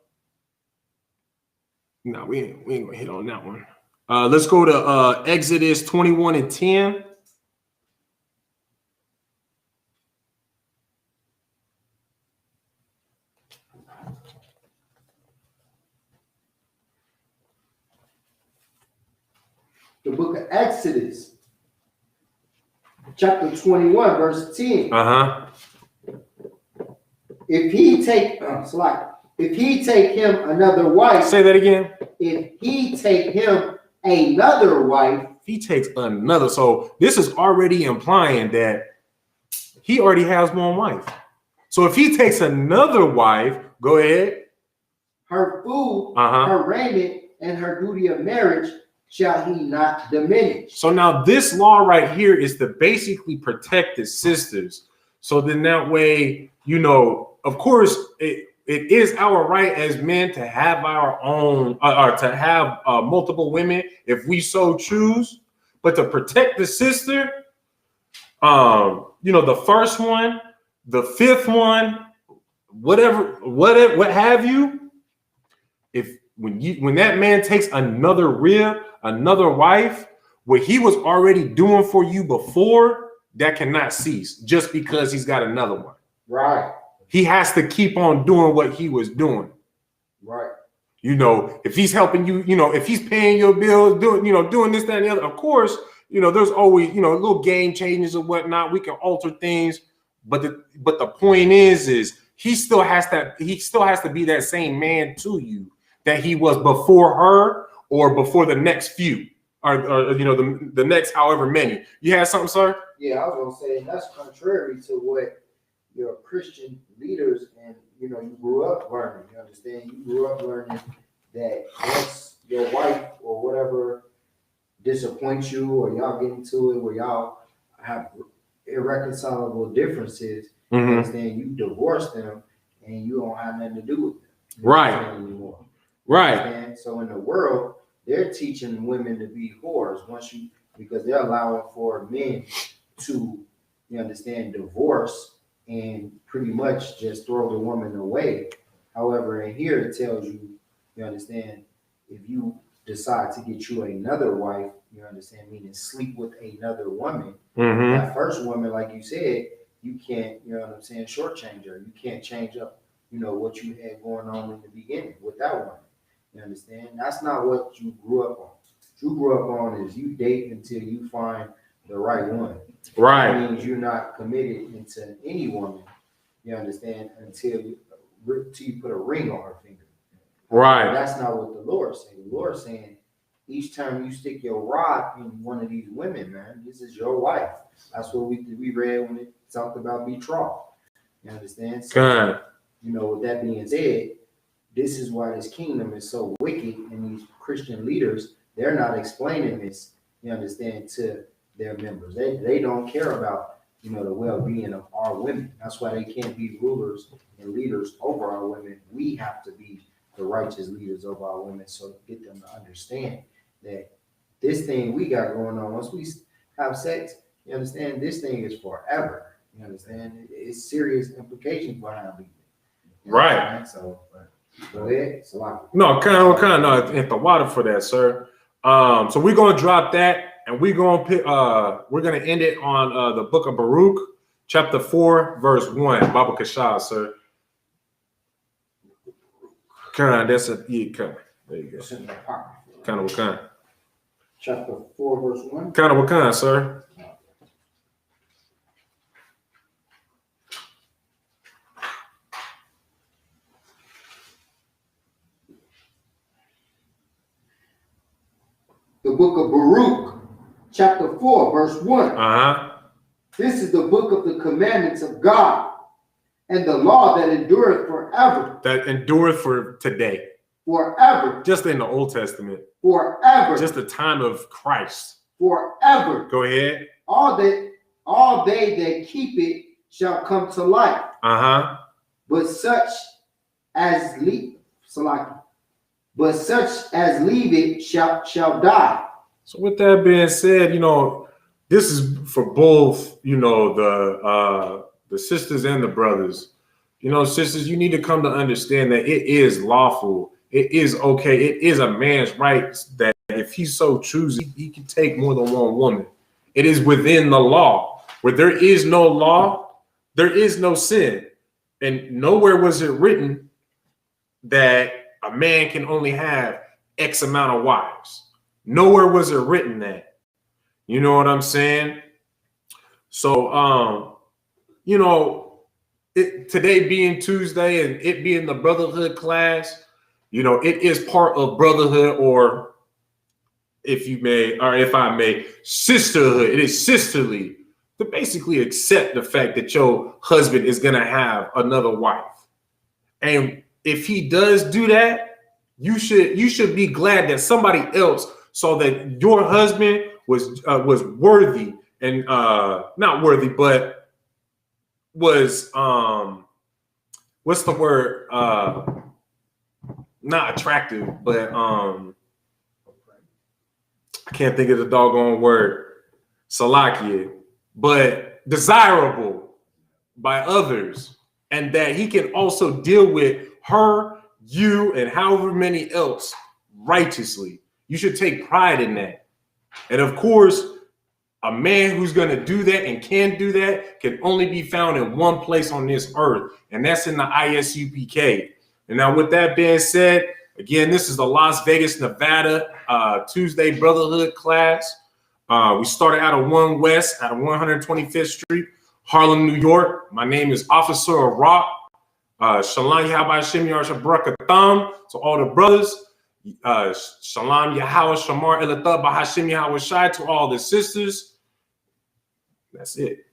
we ain't gonna hit on that one. Let's go to Exodus 21 and 10. The book of Exodus, chapter 21, verse 10. If he take him another wife. Say that again. If he take him another wife. He takes another. So this is already implying that he already has one wife. So if he takes another wife, go ahead. Her food, her raiment, and her duty of marriage shall he not diminish. So now this law right here is to basically protect his sisters. So then that way, you know, of course, it is our right as men to have our own, or to have multiple women if we so choose. But to protect the sister, you know, the first one, the fifth one, what have you. When that man takes another rib, another wife, what he was already doing for you before, that cannot cease just because he's got another one. Right. He has to keep on doing what he was doing. Right. You know, if he's helping you, you know, if he's paying your bills, doing this, that, and the other, of course, you know, there's always, you know, little game changes and whatnot. We can alter things, but the point is he still has to be that same man to you that he was before her or before the next few. or you know, the next however many. You had something, sir? Yeah, I was gonna say that's contrary to what your Christian leaders and you grew up learning. You understand? You grew up learning that once your wife or whatever disappoints you, or y'all get into it where y'all have irreconcilable differences, you understand? You divorce them and you don't have nothing to do with them. Right. Anymore. Right. Understand? So in the world, they're teaching women to be whores because they're allowing for men to, you understand, divorce and pretty much just throw the woman away. However, in here it tells you, you understand, if you decide to get you another wife, you understand, meaning sleep with another woman, that first woman, like you said, you can't, you know what I'm saying, shortchange her. You can't change up, what you had going on in the beginning with that woman. You understand? That's not what you grew up on. What you grew up on is you date until you find the right one. Right. That means you're not committed into any woman, you understand, until you put a ring on her finger. Right. That's not what the Lord's saying. The Lord's saying, each time you stick your rod in one of these women, man, this is your wife. That's what we read when it talked about betrothal. You understand? So, with that being said, this is why this kingdom is so wicked, and these Christian leaders, they're not explaining this, you understand, to their members. They don't care about, the well-being of our women. That's why they can't be rulers and leaders over our women. We have to be the righteous leaders of our women, so get them to understand that this thing we got going on, once we have sex, you understand, this thing is forever. You understand? It's serious implications behind it. Right. So go ahead. No, at the water for that, sir. So we're gonna drop that, and we're gonna end it on the book of Baruch, chapter 4, verse 1. Baba Kashah, sir. That's a there you go. Chapter 4, verse 1. What kind, sir? The book of Baruch, chapter 4, verse 1. This is the book of the commandments of God and the law that endureth forever. That endureth for today. Forever. Just in the Old Testament. Forever. Just the time of Christ. Forever. Go ahead. All they that keep it shall come to life. But such as leave it shall die. So with that being said, this is for both, the sisters and the brothers. Sisters, you need to come to understand that it is lawful. It is okay. It is a man's right that if he so chooses, he can take more than one woman. It is within the law. Where there is no law, there is no sin. And nowhere was it written that a man can only have X amount of wives. Nowhere was it written that. You know what I'm saying? So, today being Tuesday and it being the Brotherhood class, it is part of Brotherhood, or if I may, sisterhood. It is sisterly to basically accept the fact that your husband is going to have another wife. And if he does do that, you should be glad that somebody else saw that your husband was worthy and not worthy, but was what's the word? Not attractive, but I can't think of the doggone word. Salakia, but desirable by others, and that he can also deal with her, you, and however many else righteously. You should take pride in that. And of course, a man who's going to do that and can do that can only be found in one place on this earth, and that's in the ISUPK. And now with that being said, again, this is the Las Vegas, Nevada Tuesday Brotherhood class. We started out of 1 West at 125th Street, Harlem, New York. My name is Officer of Rock. Shalom Yahba Shem Yar Shabraka Thumb to all the brothers. Shalom Yahweh Shamar Elatha Bahashim Yahweh Shai to all the sisters. That's it.